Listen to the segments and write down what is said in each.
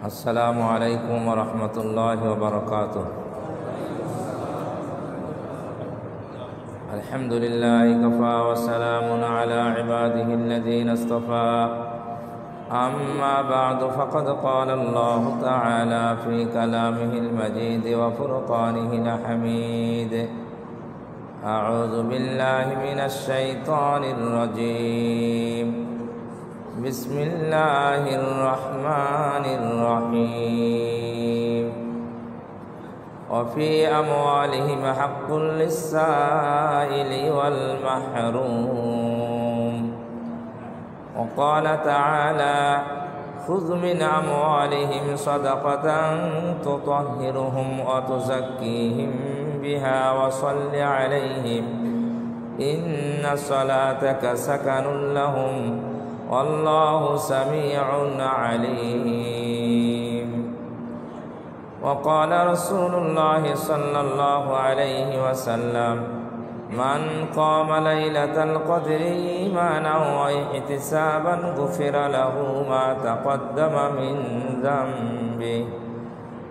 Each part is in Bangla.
अस्सलामु अलैकुम वरहमतुल्लाहि वबरकातुह। अल्हम्दुलिल्लाहि कफ़ा व सलामुन अला इबादिहि अल्लज़ीना इस्तफ़ा। अम्मा बअदु फ़क़द क़ाला अल्लाहु तआला फ़ी कलामिहिल मजीद व फ़ुरक़ानिहिल हमीद। अऊज़ु बिल्लाहि मिनश शैतानिर रजीम। बिस्मिल्लाहिर रहमानिर रहीम। वफ़ी अमवालिहिम हक़्क़ुल लिस्साइलि वल महरूम। वक़ाल तआला ख़ुज़ मिन अमवालिहिम सदक़तन तुतह्हिरुहुम व तुज़क्कीहिम बिहा व सल्लि अलैहिम इन्न सलातक सकनुन लहुम वल्लाहु समीउन अलीम। वक़ाल रसूलुल्लाहि सल्लल्लाहु अलैहि वसल्लम मन क़ाम लैलतल क़द्रि ईमानन व इह्तिसाबन गुफ़िरा लहू मा तक़द्दम मिन ज़म्बिहि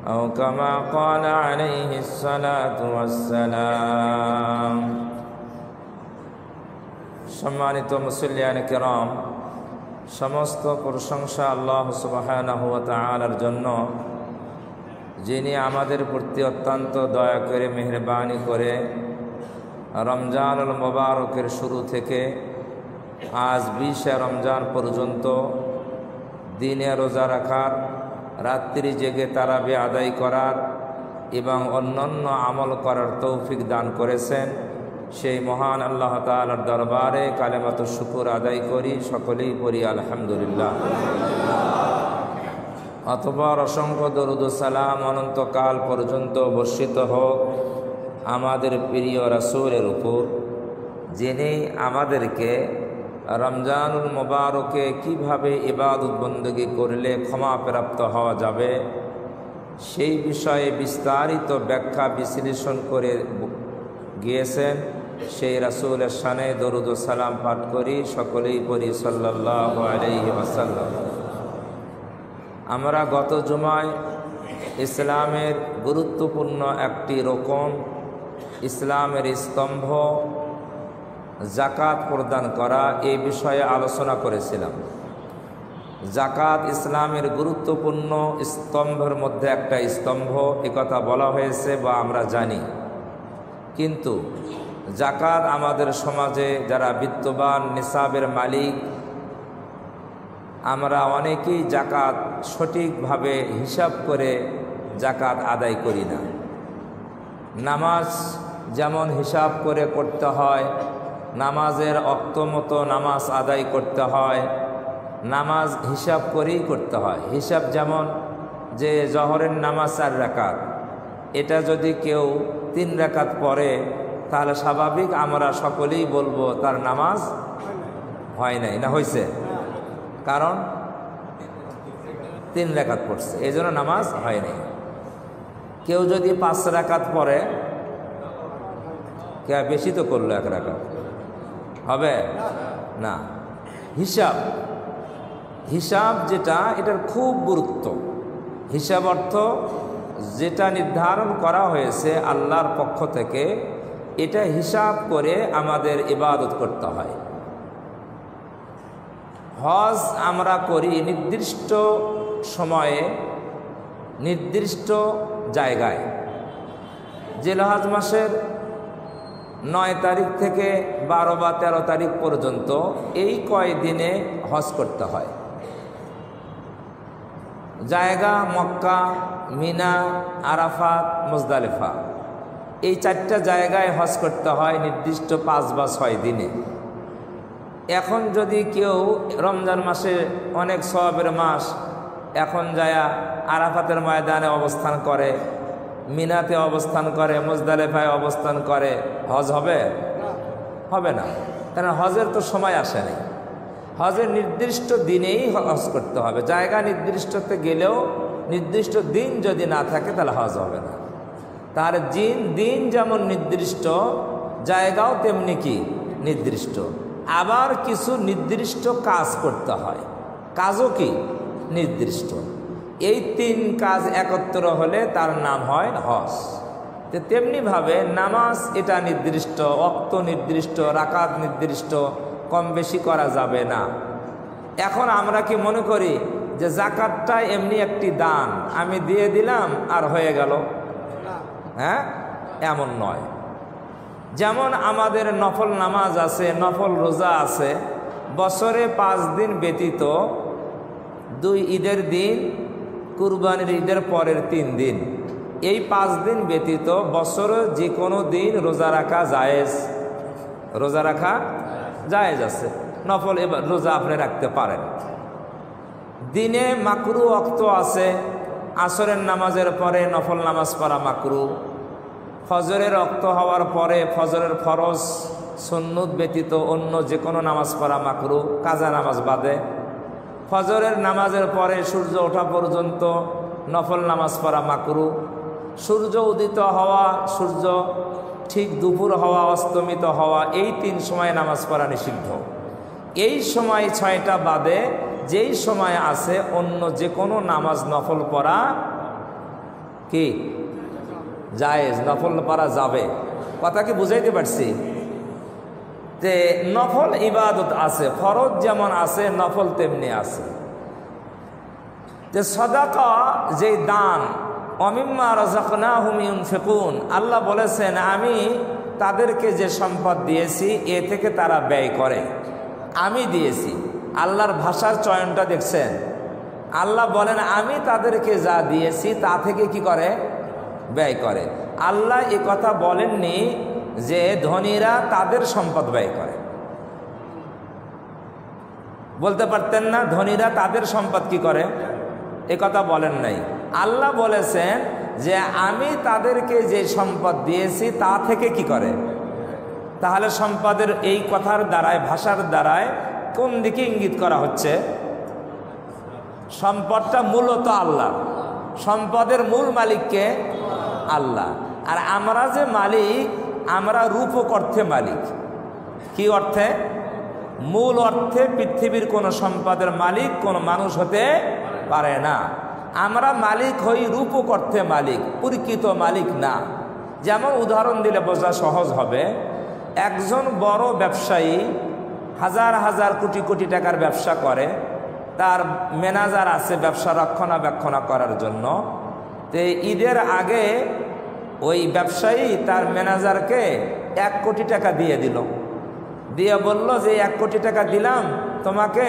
औ कमा क़ाल अलैहिस्सलातु वस्सलाम। सम्मानित मुसल्लियान किराम, समस्त प्रशंसा आल्लाह सुबहानाहु व ताआलार जন্য, যিনি আমাদের প্রতি অত্যন্ত দয়া করে মেহেরবানি করে রমজানুল মুবারকের শুরু থেকে আজ 20 রমজান পর্যন্ত দিনে রোজা রাখার, রাত্রি জেগে তারাবি আদায় করার এবং অন্যান্য আমল করার তৌফিক দান করেছেন, সেই মহান আল্লাহ তাআলার দরবারে কালেমাতুশ শুকর আদায় করি। সকলেই পড়ি আলহামদুলিল্লাহ। অতঃপর অসংখ্য দরুদ ও সালাম অনন্তকাল পর্যন্ত বর্ষিত হোক আমাদের প্রিয় রাসূলের উপর, যিনি আমাদেরকে রমজানুল মুবারকে কিভাবে ইবাদত বندگی করলে ক্ষমা প্রাপ্ত হওয়া যাবে সেই বিষয়ে বিস্তারিত ব্যাখ্যা বিশ্লেষণ করে গিয়েছেন। সেই রাসূলের শানে দরুদ ও সালাম পাঠ করি। সকলেই পড়ি সাল্লাল্লাহু আলাইহি ওয়াসাল্লাম। আমরা গত জুমায় ইসলামের গুরুত্বপূর্ণ একটি রকম, ইসলামের স্তম্ভ যাকাত প্রদান করা, এই বিষয়ে আলোচনা করেছিলাম। যাকাত ইসলামের গুরুত্বপূর্ণ স্তম্ভের মধ্যে একটা স্তম্ভ, একথা বলা হয়েছে বা আমরা জানি। কিন্তু যাকাত আমাদের সমাজে যারা বিত্তবান, নিসাবের মালিক, আমরা অনেকেই যাকাত সঠিকভাবে হিসাব করে যাকাত আদায় করি না। নামাজ যেমন হিসাব করে করতে হয়, নামাজের ওয়াক্ত মতো নামাজ আদায় করতে হয়, নামাজ হিসাব করেই করতে হয়। হিসাব যেমন যে জহরের নামাজ 4 রাকাত, এটা যদি কেউ 3 রাকাত পড়ে তাহলে স্বাভাবিক আমরা সকলেই বলবো তার নামাজ হয় নাই, না হয়েছে? কারণ 3 রাকাত পড়ছে, এই জন্য নামাজ হয় নাই। কেউ যদি 5 রাকাত পড়ে, কে বেশি তো করলো, 1 রাকাত হবে না। হিসাব, হিসাব যেটা, এটার খুব গুরুত্ব। হিসাব অর্থ যেটা নির্ধারণ করা হয়েছে আল্লাহর পক্ষ থেকে, এটা হিসাব করে আমাদের ইবাদত করতে হয়। হজ আমরা করি নির্দিষ্ট সময়ে, নির্দিষ্ট জায়গায়। জিলহজ মাসের 9 তারিখ থেকে 12 বা 13 তারিখ পর্যন্ত এই কয়দিনে হজ করতে হয়। জায়গা মক্কা, মিনা, আরাফাত, মুজদালিফা, এই 4টা জায়গায় হজ করতে হয় নির্দিষ্ট 5 বা 6 দিনে। এখন যদি কেউ রমজান মাসে অনেক সওয়াবের মাস, এখন যায়া আরাফাতের ময়দানে অবস্থান করে, মিনাতে অবস্থান করে, মুজদালিফায় অবস্থান করে, হজ হবে? হবে না। কারণ হজের তো সময় আসেনি। হজের নির্দিষ্ট দিনেই হজ করতে হবে। জায়গা নির্দিষ্টতে গেলেও নির্দিষ্ট দিন যদি না থাকে তাহলে হজ হবে না। তার দিন যেমন নির্দিষ্ট, জায়গাও তেমনি কি নির্দিষ্ট। আবার কিছু নির্দিষ্ট কাজ করতে হয়, কাজও কি নির্দিষ্ট। এই 3 কাজ একত্র হলে তার নাম হয় হজ। তো তেমনিভাবে নামাজ এটা নির্দিষ্ট, ওয়াক্ত নির্দিষ্ট, রাকাত নির্দিষ্ট, কম বেশি করা যাবে না। এখন আমরা কি মনে করি যে যাকাতটা এমনি একটি দান, আমি দিয়ে দিলাম আর হয়ে গেল? হ্যাঁ, এমন নয়। যেমন আমাদের নফল নামাজ আছে, নফল রোজা আছে, বছরে 5 দিন ব্যতীত 2 ঈদের দিন, কুরবানির ঈদের পরের 3 দিন, এই 5 দিন ব্যতীত বছরে যে কোনো দিন রোজা রাখা জায়েজ। রোজা রাখা জায়েজ আছে, নফল এবার রোজা আপনি রাখতে পারেন। দিনে মাকরু ওয়াক্ত আছে, আসরের নামাজের পরে নফল নামাজ পড়া মাকরু, ফজরের ওয়াক্ত হওয়ার পরে ফজরের ফরজ সুন্নত ব্যতীত অন্য যে কোনো নামাজ পড়া মাকরু, কাজা নামাজ বাদে। ফজরের নামাজের পরে সূর্য ওঠা পর্যন্ত নফল নামাজ পড়া মাকরু। সূর্য উদিত হওয়া, সূর্য ঠিক দুপুর হওয়া, অস্তমিত হওয়া, এই 3 সময় নামাজ পড়া নিষিদ্ধ। এই সময় 6টা বাদে যেই সময় আছে অন্য যে কোনো নামাজ নফল পড়া কি জায়েজ, নফল পড়া যাবে। কথা কি বুঝাইতে পারছি? যে নফল ইবাদত আছে, ফরজ যেমন আছে নফল তেমনি আছে। যে সাদাকা, যে দান, ওয়ামিম্মা রাযাকনাহুম ইউনফিকুন, আল্লাহ বলেছেন আমি তাদেরকে যে সম্পদ দিয়েছি এ থেকে তারা ব্যয় করে। আমি দিয়েছি, আল্লাহর ভাষার চয়নটা দেখছেন? আল্লাহ বলেন আমি তাদেরকে যা দিয়েছি তা থেকে কি করে? ব্যয় করে। আল্লাহ এ কথা বলেননি যে ধনীরা তাদের সম্পদ ব্যয় করে। বলতে পারতেন না ধনীরা তাদের সম্পদ কি করে? এ কথা বলেন নাই। আল্লাহ বলেছেন যে আমি তাদেরকে যে সম্পদ দিয়েছি তা থেকে কি করে। তাহলে সম্পদের এই কথার দ্বারায়, ভাষার দ্বারায় কোন দিকে ইঙ্গিত করা হচ্ছে? সম্পদটা মূলত আল্লাহ, সম্পদের মূল মালিককে আল্লাহ। আর আমরা যে মালিক, আমরা রূপক অর্থে মালিক। কি অর্থে? মূল অর্থে পৃথিবীর কোনো সম্পদের মালিক কোনো মানুষ হতে পারে না। আমরা মালিক হই রূপক অর্থে মালিক, প্রকৃত মালিক না। যেমন উদাহরণ দিলে বোঝা সহজ হবে, একজন বড় ব্যবসায়ী হাজার হাজার কোটি কোটি টাকার ব্যবসা করে, তার ম্যানেজার আছে ব্যবসা রক্ষণাবেক্ষণ করার জন্য। তো ঈদের আগে ওই ব্যবসায়ী তার ম্যানেজারকে 1 কোটি টাকা দিয়ে দিল, দিয়ে বলল যে 1 কোটি টাকা দিলাম তোমাকে,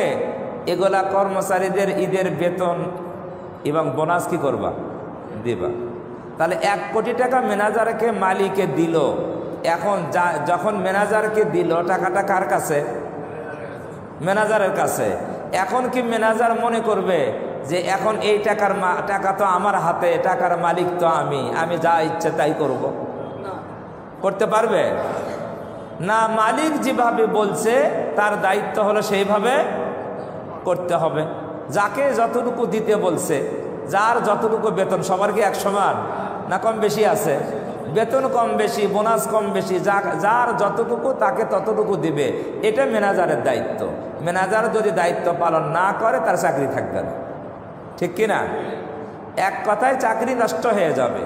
এগুলা কর্মচারীদের ঈদের বেতন এবং বোনাস কি করবা? দিবা। তাহলে 1 কোটি টাকা ম্যানেজারকে মালিকে দিল। এখন যখন ম্যানেজারকে দিল, টাকাটা কার কাছে? ম্যানেজারের কাছে। এখন কি ম্যানেজার মনে করবে যে এখন এই টাকা তো আমার হাতে, টাকার মালিক তো আমি যা ইচ্ছে তাই করব? করতে পারবে না। মালিক যেভাবে বলছে তার দায়িত্ব হলো সেইভাবে করতে হবে। যাকে যতটুকু দিতে বলছে, যার যতটুকু বেতন, সবার কি এক সমান না কম বেশি আছে? বেতন কম বেশি, বোনাস কম বেশি, যার যতটুকু তাকে ততটুকু দিবে। এটা ম্যানেজারের দায়িত্ব। ম্যানেজার যদি দায়িত্ব পালন না করে তার চাকরি থাকবে না, ঠিক কিনা? এক কথায় চাকরি নষ্ট হয়ে যাবে।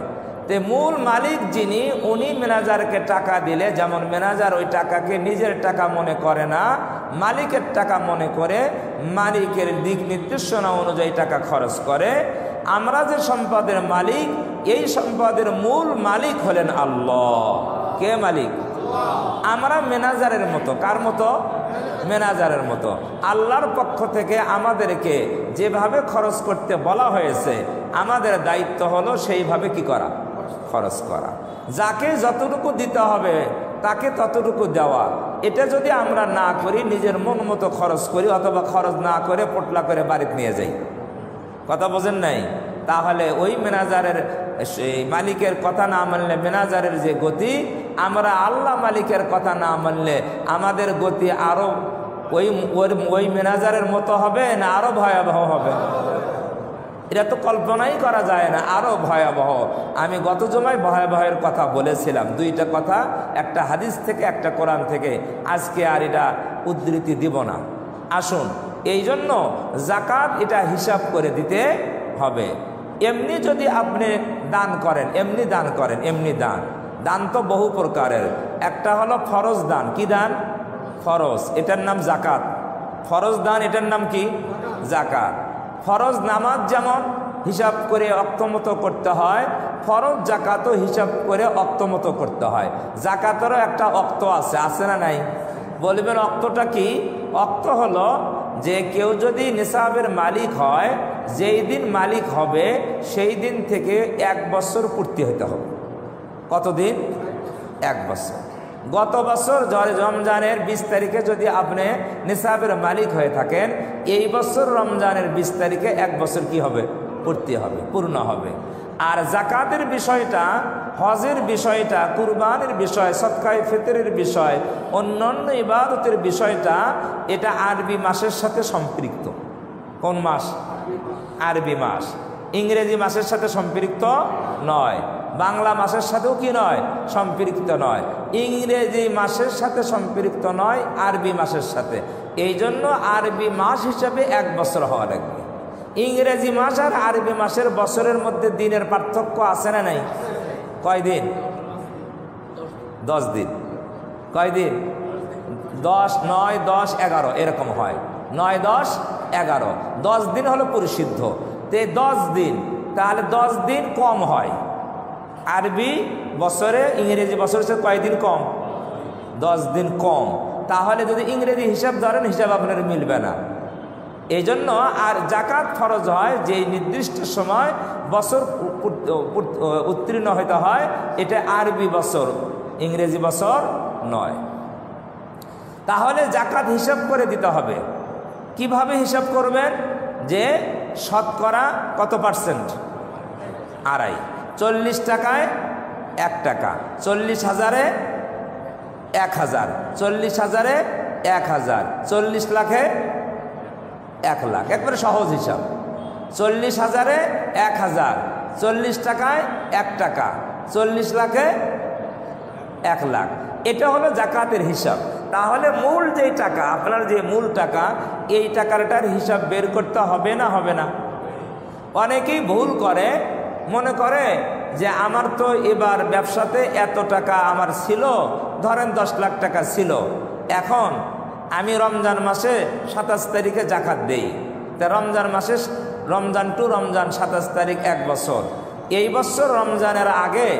তে মূল মালিক যিনি, উনি ম্যানেজারকে টাকা দিলে, যেমন ম্যানেজার ওই টাকাকে নিজের টাকা মনে করে না, মালিকের টাকা মনে করে মালিকের দিক নির্দেশনা অনুযায়ী টাকা খরচ করে। আমরা যে সম্পদের মালিক, এই সম্পদের মূল মালিক হলেন আল্লাহ। কে মালিক? আমরা ম্যানেজারের মতো। কার মতো? ম্যানেজারের মতো। আল্লাহর পক্ষ থেকে আমাদেরকে যেভাবে খরচ করতে বলা হয়েছে, আমাদের দায়িত্ব হলো সেইভাবে কি করা? খরচ করা। যাকে যতটুকু দিতে হবে তাকে ততটুকু দেওয়া। এটা যদি আমরা না করি, নিজের মন মতো খরচ করি, অথবা খরচ না করে পোটলা করে বাড়িতে নিয়ে যাই, কথা বোঝেন নাই, তাহলে ওই ম্যানেজারের, সেই মালিকের কথা না মানলে ম্যানেজারের যে গতি, আমরা আল্লাহ মালিকের কথা না মানলে আমাদের গতি আরো ওই ম্যানেজারের মতো হবে না আরো ভয়াবহ হবে? এটা তো কল্পনাই করা যায় না, আরো ভয়াবহ। আমি গত জমায় ভয়াবহের কথা বলেছিলাম, 2টা কথা, একটা হাদিস থেকে একটা কোরআন থেকে। আজকে আর এটা উদ্ধৃতি দিব না। আসুন, এই জন্য জাকাত এটা হিসাব করে দিতে হবে। এমনি যদি আপনি দান করেন, এমনি দান করেন, এমনি দান, দান তো বহু প্রকারের। একটা হলো ফরজ দান। কি দান? ফরজ, এটার নাম জাকাত। ফরজ দান, এটার নাম কি? জাকাত। ফরজ নামাজ যেমন হিসাব করে অক্তমতো করতে হয়, ফরজ জাকাতও হিসাব করে অক্তমতো করতে হয়। জাকাতেরও একটা অক্ত আছে, আছে না নাই? বলবেন অক্তটা কি? অক্ত হলো যে কেউ যদি নিসাবের মালিক হয়, যেই দিন মালিক হবে সেই দিন থেকে 1 বছর পূর্তি হতে হবে। কতদিন? 1 বছর। গত বছর রমজানের 20 তারিখে যদি আপনি নিসাবের মালিক হয়ে থাকেন, এই বছর রমজানের 20 তারিখে 1 বছর কি হবে? পূর্তি হবে, পূর্ণ হবে। আর জাকাতের বিষয়টা, হজের বিষয়টা, কুরবানির বিষয়, সদকায়ে ফিতরের বিষয়, অন্যান্য ইবাদতের বিষয়টা, এটা আরবি মাসের সাথে সম্পৃক্ত। কোন মাস? আরবি মাস। ইংরেজি মাসের সাথে সম্পৃক্ত নয়, বাংলা মাসের সাথেও কি নয়? সম্পৃক্ত নয়। ইংরেজি মাসের সাথে সম্পৃক্ত নয়, আরবি মাসের সাথে। এই জন্য আরবি মাস হিসাবে 1 বছর হওয়া লাগবে। ইংরেজি মাস আর আরবি মাসের বছরের মধ্যে দিনের পার্থক্য আছে না নাই? কয় দিন? 10 দিন। কয় দিন? 10, 9, 10, 11 এরকম হয়। 9, 10, 11, 10 দিন হলো পরিশুদ্ধ। তো 10 দিন, তাহলে 10 দিন কম হয় আরবি বছরে। ইংরেজি বছরের সাথে কয় দিন কম? 10 দিন কম। তাহলে যদি ইংরেজি হিসাব ধরেন, হিসাব আপনার মিলবে না। এই জন্য আর জাকাত ফরজ হয় যে নির্দিষ্ট সময় বছর উত্তীর্ণ হতে হয়, এটা আরবি বছর, ইংরেজি বছর নয়। তাহলে জাকাত হিসাব করে দিতে হবে। কিভাবে হিসাব করবেন? যে শতকরা কত %? 2.5। 40 টাকায় 1 টাকা, 40,000-এ 1,000, 40,000-এ 1,000, 40 লাখে 1 লাখ। একবারে সহজ হিসাব। 40,000-এ 1,000, 40 টাকায় 1 টাকা, 40 লাখে 1 লাখ। এটা হলো জাকাতের হিসাব। তাহলে মূল যেই টাকা, আপনার যে মূল টাকা, এই টাকাটার হিসাব বের করতে হবে না? হবে না? অনেকেই ভুল করে, মনে করে যে আমার তো এবার ব্যবসাতে এত টাকা আমার ছিল, ধরেন 10 লাখ টাকা ছিল, এখন আমি রমজান মাসে 27 তারিখে জাকাত দেই। তা রমজান মাসে, রমজান টু রমজান 27 তারিখ 1 বছর। এই বছর রমজানের আগে,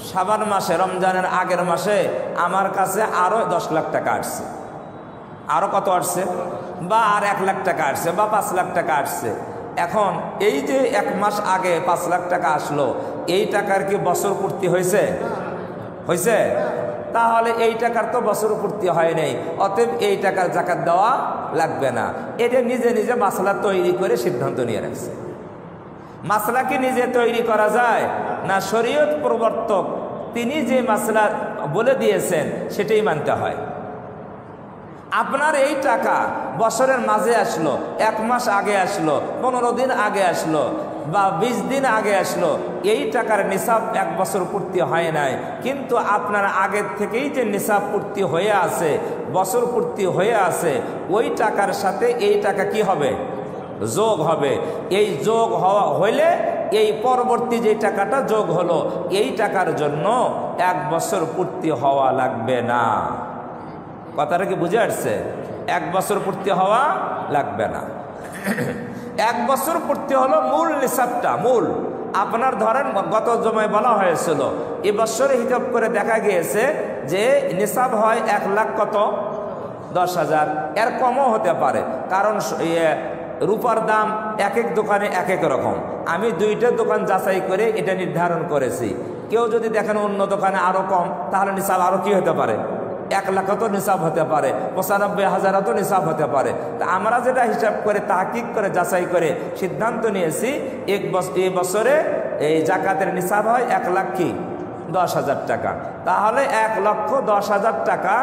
শাবান মাসে, রমজানের আগের মাসে আমার কাছে আরও 10 লাখ টাকা আসছে। আরও কত আসছে? বা আর 1 লাখ টাকা আসছে, বা 5 লাখ টাকা আসছে। এখন এই যে 1 মাস আগে 5 লাখ টাকা আসলো, এই টাকার কি বছর পূর্তি হয়েছে? হয়েছে? তাহলে এই টাকার তো বছর পূর্তি হয় নাই, অতএব এই টাকার জাকাত দেওয়া লাগবে না। এটা নিজে নিজে মাসলা তৈরি করে সিদ্ধান্ত নিয়ে রাখছে। মাসলা কি নিজে তৈরি করা যায়? না, শরীয়ত প্রবর্তক তিনি যে মাসলা বলে দিয়েছেন সেটাই মানতে হয়। আপনার এই টাকা বছরের মাঝে আসলো, 1 মাস আগে আসলো, 15 দিন আগে আসলো, বা 20 দিন আগে আসলো, এই টাকার নিসাব 1 বছর পূর্তি হয় নাই, কিন্তু আপনার আগের থেকেই যে নিসাব পূর্তি হয়ে আছে, বছর পূর্তি হয়ে আছে, ওই টাকার সাথে এই টাকা কি হবে? যোগ হবে। এই যোগ হইলে এই পরবর্তী যে টাকাটা যোগ হলো, এই টাকার জন্য 1 বছর পূর্তি হওয়া লাগবে না। কথাটা কি বুঝে আসছে? 1 বছর পূর্তি হওয়া লাগবে না। 1 বছর পূর্তি হলো মূল নিসাবটা। মূল আপনার ধরেন গত জমায় বলা হয়েছিল, এ বছরে হিসাব করে দেখা গিয়েছে যে নিসাব হয় 1 লাখ কত? 10,000। এর কমও হতে পারে, কারণ রূপার দাম এক এক দোকানে এক এক রকম। আমি 2টা দোকান যাচাই করে এটা নির্ধারণ করেছি। কেউ যদি দেখেন অন্য দোকানে আরও কম, তাহলে নিসাব আরও কি হতে পারে? 1 লাখ তো নিসাব হতে পারে, 95,000 তো নিসাব হতে পারে। তা আমরা যেটা হিসাব করে তাহকিক করে যাচাই করে সিদ্ধান্ত নিয়েছি, এই বছরে এই জাকাতের নিসাব হয় 1,10,000 টাকা। তাহলে 1,10,000 টাকা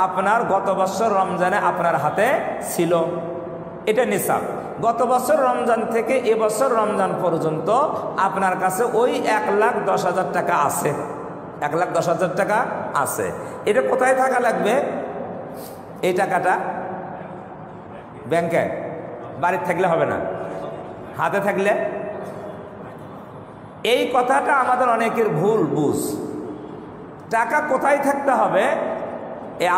আপনার গত বছর রমজানে আপনার হাতে ছিল, এটা নিসাব। গত বছর রমজান থেকে এবছর রমজান পর্যন্ত আপনার কাছে ওই 1,10,000 টাকা আছে। 1,10,000 টাকা আছে। এটা কোথায় থাকা লাগবে? এই টাকাটা ব্যাংকে, বাড়িতে থাকলে হবে না। হাতে থাকলে। এই কথাটা আমাদের অনেকের ভুল বুঝ। টাকা কোথায় থাকতে হবে?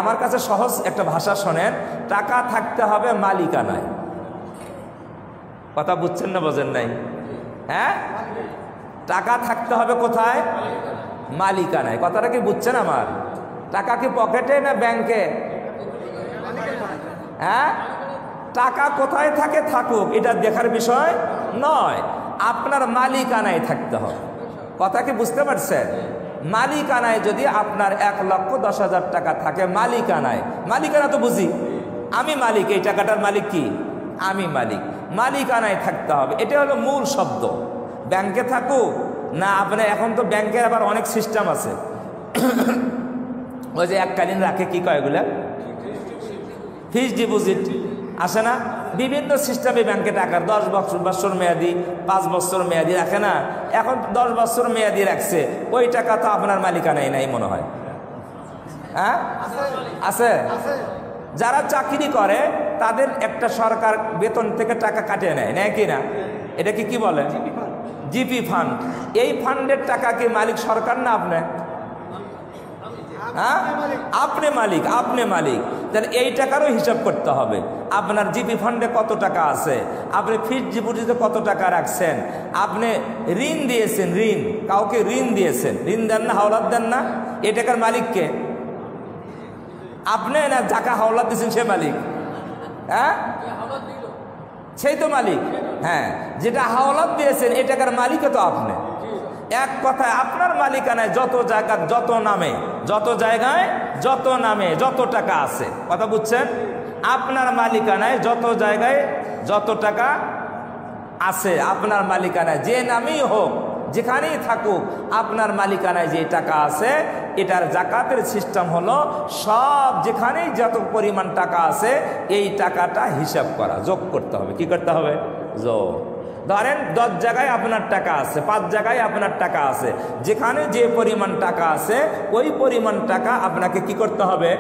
আমার কাছে সহজ একটা ভাষা শোনেন, টাকা থাকতে হবে মালিকানায়। কথা বুঝছেন না বোঝেন নাই? হ্যাঁ, টাকা থাকতে হবে কোথায়? মালিকানায়। কথাটা কি বুঝছেন আমার? টাকা কি পকেটে না ব্যাংকে? হ্যাঁ, টাকা কোথায় থাকে থাকুক, এটা দেখার বিষয় নয়, আপনার মালিকানায় থাকতে হবে। কথা কি বুঝতে পারছেন? মালিকানায় যদি আপনার 1,10,000 টাকা থাকে মালিকানায়, মালিকানা তো বুঝি, আমি মালিক, এই টাকাটার মালিক কি? আমি মালিক। মালিকানায় থাকতে হবে, এটা হলো মূল শব্দ। ব্যাংকে থাকুক না আপনি, এখন তো ব্যাংকের আবার অনেক সিস্টেম আছে। ওই যে এককালীন রাখে, কি কয় এগুলা, ফিক্সড ডিপোজিট আসে না, বিভিন্ন সিস্টেমে ব্যাংকে টাকার 10 বছর মেয়াদি, 5 বছর মেয়াদি রাখে না। এখন 10 বছর মেয়াদি রাখছে, ওই টাকা তো আপনার মালিকানায় নাই মনে হয়। হ্যাঁ, আছে। যারা চাকরি করে তাদের একটা সরকার বেতন থেকে টাকা কাটিয়ে নেয়, নেয় কি না? এটাকে কি বলে? GP fund. এই ফান্ডের টাকা কি মালিক সরকার না আপনি? হ্যাঁ, আপনি মালিক, আপনি মালিক। তাহলে এই টাকারও হিসাব করতে হবে। আপনার জিপি ফান্ডে কত টাকা আছে, আপনি ফিক্সড ডিপোজিটে কত টাকা রাখছেন, আপনি ঋণ দিয়েছেন, ঋণ কাউকে ঋণ দিয়েছেন, ঋণ দেন না, হাওলাত দেন না, এই টাকার মালিককে আপনি না, যাকে হাওলাত দিয়েছেন সে মালিক। হ্যাঁ, সেই তো মালিক। হ্যাঁ, যেটা হাওলাত দিয়েছেন এই টাকার মালিকও তো আপনি। এক কথায় আপনার মালিকানায় যত জায়গা, যত নামে, যত জায়গায়, যত নামে, যত টাকা আছে, কথা বুঝছেন? আপনার মালিকানায় যত জায়গায় যত টাকা আছে, আপনার মালিকানায় যে নামেই হোক, যেখানেই থাকুক, আপনার মালিকানায় যে টাকা আছে, এটার জাকাতের সিস্টেম হলো সব যেখানেই যত পরিমাণ টাকা আছে এই টাকাটা হিসাব করা, যোগ করতে হবে। কি করতে হবে? যোগ। ধরেন 10 জায়গায় আপনার টাকা আছে, 5 জায়গায় আপনার টাকা আছে, যেখানে যে পরিমাণ টাকা আছে ওই পরিমাণ টাকা আপনাকে কি করতে হবে?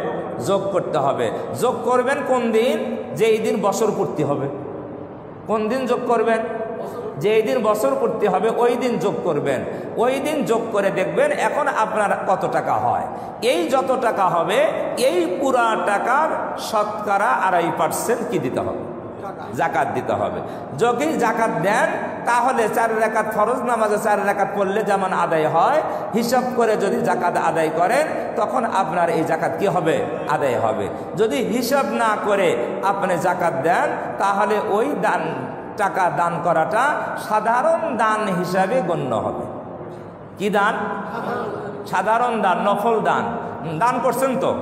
যোগ করতে হবে। যোগ করবেন কোন দিন? যেই দিন বছর পূর্তি হবে। কোন দিন যোগ করবেন? যেই দিন বছর পূর্তি হবে ওই দিন যোগ করবেন। ওই দিন যোগ করে দেখবেন এখন আপনার কত টাকা হয়। এই যত টাকা হবে এই পুরা টাকার শতকরা 2.5% কি দিতে হবে? জাকাত দিতে হবে। যদি জাকাত দেন তাহলে 4 রাকাত ফরজ নামাজে 4 রাকাত পড়লে যেমন আদায় হয়, হিসাব করে যদি জাকাত আদায় করেন তখন আপনার এই জাকাত কি হবে? আদায় হবে। যদি হিসাব না করে আপনি জাকাত দেন তাহলে ওই দান, টাকা দান করাটা সাধারণ দান হিসাবে গণ্য হবে। কি দান? সাধারণ দান, নফল দান। দান করছেন তো,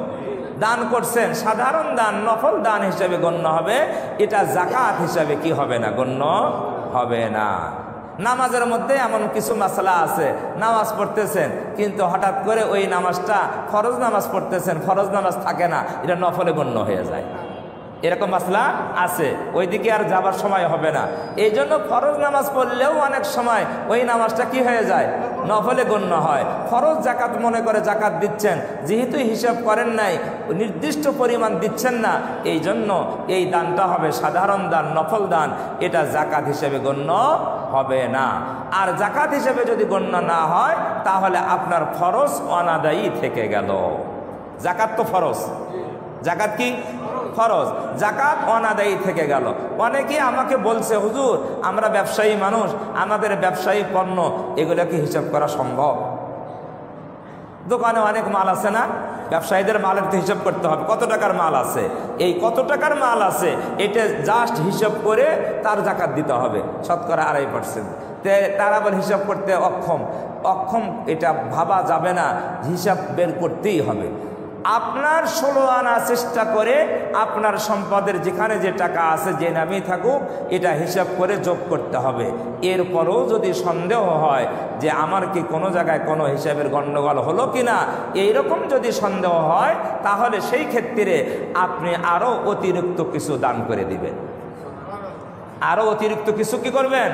দান করছেন, সাধারণ দান, নফল দান হিসাবে গণ্য হবে। এটা জাকাত হিসাবে কি হবে না? গণ্য হবে না। নামাজের মধ্যে এমন কিছু মাসলা আছে, নামাজ পড়তেছেন কিন্তু হঠাৎ করে ওই নামাজটা, ফরজ নামাজ পড়তেছেন, ফরজ নামাজ থাকে না, এটা নফলে গণ্য হয়ে যায়। এরকম মাসলা আছে, ওইদিকে আর যাবার সময় হবে না। এই জন্য ফরজ নামাজ পড়লেও অনেক সময় ওই নামাজটা কি হয়ে যায়? নফলে গণ্য হয়। ফরজ জাকাত মনে করে জাকাত দিচ্ছেন, যেহেতু হিসাব করেন নাই, নির্দিষ্ট পরিমাণ দিচ্ছেন না, এই জন্য এই দানটা হবে সাধারণ দান, নফল দান, এটা জাকাত হিসেবে গণ্য হবে না। আর জাকাত হিসেবে যদি গণ্য না হয় তাহলে আপনার ফরজ অনাদায়ী থেকে গেল। জাকাত তো ফরজ, জাকাত কি ফরজ, জাকাত অনাদায়ী থেকে গেল। অনেকেই আমাকে বলছে, হুজুর আমরা ব্যবসায়ী মানুষ, আমাদের ব্যবসায়ী পণ্য এগুলো কি হিসাব করা সম্ভব? দোকানে অনেক মাল আছে না, ব্যবসায়ীদের মালের তো হিসাব করতে হবে, কত টাকার মাল আছে, এই কত টাকার মাল আছে এটা জাস্ট হিসাব করে তার জাকাত দিতে হবে, শতকরা 2.5%। তারা আবার হিসাব করতে অক্ষম, এটা ভাবা যাবে না, হিসাব বের করতেই হবে। আপনার 16 আনা চেষ্টা করে আপনার সম্পদের যেখানে যে টাকা আছে, যে নামেই থাকুক, এটা হিসাব করে যোগ করতে হবে। এরপরও যদি সন্দেহ হয় যে আমার কি কোনো জায়গায় কোনো হিসাবের গণ্ডগোল হলো কি না, এইরকম যদি সন্দেহ হয় তাহলে সেই ক্ষেত্রে আপনি আরও অতিরিক্ত কিছু দান করে দিবেন, আরো অতিরিক্ত কিছু কি করবেন?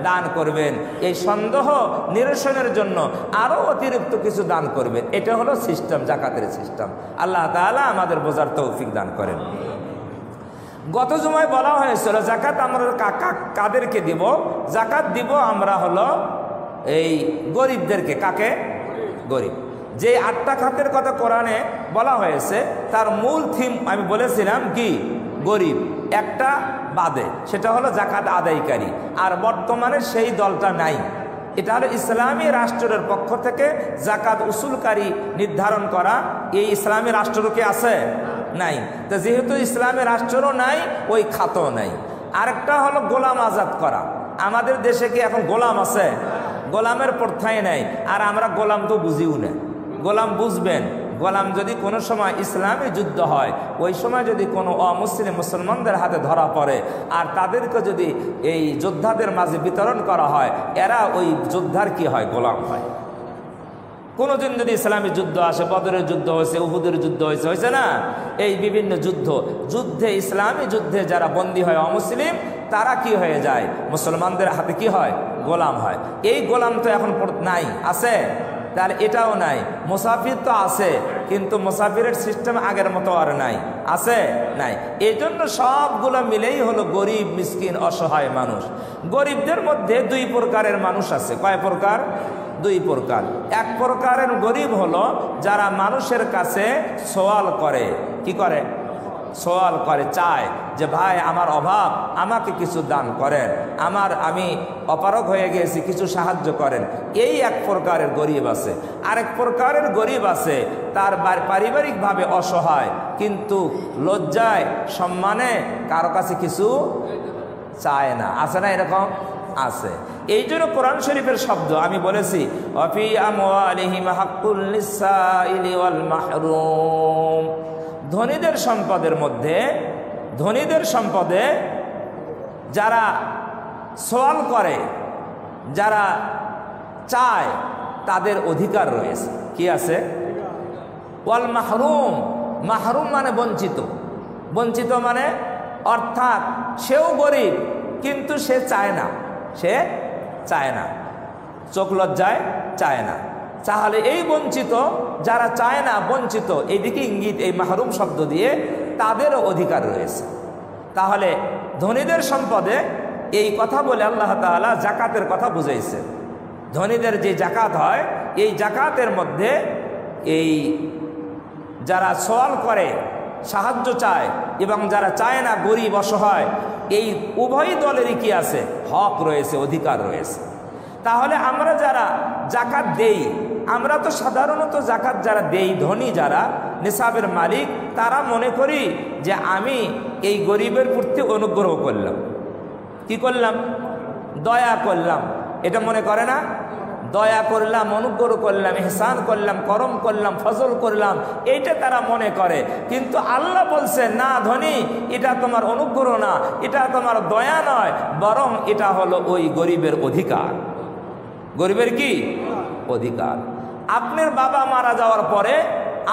দান করবেন। এই সন্দেহ নিরসনের জন্য আরো অতিরিক্ত কিছু দান করবেন। এটা হলো সিস্টেম, জাকাতের সিস্টেম। আল্লাহ তাআলা আমাদের বোঝার তৌফিক দান করেন। গত জুমায় বলা হয়েছিল জাকাত আমরা কাদেরকে দিব? জাকাত দিব আমরা হলো এই গরিবদেরকে। কাকে? গরিব। যে 8টা খাতের কথা কোরআনে বলা হয়েছে তার মূল থিম আমি বলেছিলাম কি? গরিব। একটা বাদে, সেটা হলো জাকাত আদায়কারী। আর বর্তমানে সেই দলটা নাই। এটা হলো ইসলামী রাষ্ট্রের পক্ষ থেকে জাকাত উসুলকারী নির্ধারণ করা। এই ইসলামী রাষ্ট্র কি আছে? নাই। তো যেহেতু ইসলামী রাষ্ট্রও নাই, ওই খাতও নাই। আরেকটা হলো গোলাম আজাদ করা। আমাদের দেশে কি এখন গোলাম আছে? গোলামের প্রথাই নাই। আর আমরা গোলাম তো বুঝিও না। গোলাম বুঝবেন, গোলাম যদি কোনো সময় ইসলামী যুদ্ধ হয়, ওই সময় যদি কোনো অমুসলিম মুসলমানদের হাতে ধরা পড়ে আর তাদেরকে যদি এই যোদ্ধাদের মাঝে বিতরণ করা হয়, এরা ওই যোদ্ধার কি হয়? গোলাম হয়। কোনোদিন যদি ইসলামী যুদ্ধ আসে, বদরের যুদ্ধ হয়েছে, উহুদের যুদ্ধ হয়েছে না, এই বিভিন্ন যুদ্ধে ইসলামী যুদ্ধে যারা বন্দী হয় অমুসলিম, তারা কি হয়ে যায়? মুসলমানদের হাতে কি হয়? গোলাম হয়। এই গোলাম তো এখন নাই, আছে? তাহলে এটাও নাই। মুসাফির তো আছে, কিন্তু মুসাফিরের সিস্টেম আগের মতো আর নাই। আছে? নাই। এই জন্য সবগুলো মিলেই হলো গরিব, মিসকিন, অসহায় মানুষ। গরিবদের মধ্যে 2 প্রকারের মানুষ আছে। কয় প্রকার? 2 প্রকার। এক প্রকারের গরিব হলো যারা মানুষের কাছে সওয়াল করে। কি করে? সওয়াল করে, চায় যে ভাই আমার অভাব, আমাকে কিছু দান করেন, আমি অপারগ হয়ে গেছি, কিছু সাহায্য করেন। এই এক প্রকারের গরিব আছে। আরেক প্রকারের গরিব আছে তার পারিবারিকভাবে অসহায়, কিন্তু লজ্জায় সম্মানে কারো কাছে কিছু চায় না। আছে না এরকম? আছে। এই জন্য কোরআন শরীফের শব্দ আমি বলেছি, ওয়াফি আমওয়ালিহিম হাক্কুল লিসাইলি ওয়াল মাহরুম। ধনীদের সম্পদে যারা সওয়াল করে, যারা চায়, তাদের অধিকার রয়েছে। কি আছে? ওয়াল মাহরুম। মাহরুম মানে বঞ্চিত। বঞ্চিত মানে অর্থাৎ সেও গরিব কিন্তু সে চায় না, চোখ লজ্জায় চায় না। তাহলে এই বঞ্চিত যারা চায় না, বঞ্চিত, এইদিকে ইঙ্গিত এই মাহরুম শব্দ দিয়ে, তাদেরও অধিকার রয়েছে। তাহলে ধনীদের সম্পদে এই কথা বলে আল্লাহ তাআলা জাকাতের কথা বুঝাইছে। ধনীদের যে জাকাত হয়, এই জাকাতের মধ্যে এই যারা সওয়াল করে, সাহায্য চায়, এবং যারা চায় না, গরিব অসহায়, এই উভয় দলেরই কি আছে? হক রয়েছে, অধিকার রয়েছে। তাহলে আমরা যারা জাকাত দেই, আমরা তো সাধারণত জাকাত যারা দেই, ধনী যারা, নিসাবের মালিক, তারা মনে করি যে আমি এই গরিবের প্রতি অনুগ্রহ করলাম। কি করলাম? দয়া করলাম। এটা মনে করে না? দয়া করলাম, অনুগ্রহ করলাম, ইহসান করলাম, করম করলাম, ফজল করলাম, এইটা তারা মনে করে। কিন্তু আল্লাহ বলছে না ধনী, এটা তোমার অনুগ্রহ না, এটা তোমার দয়া নয়, বরং এটা হলো ওই গরিবের অধিকার। গরিবের কি অধিকার? আপনার বাবা মারা যাওয়ার পরে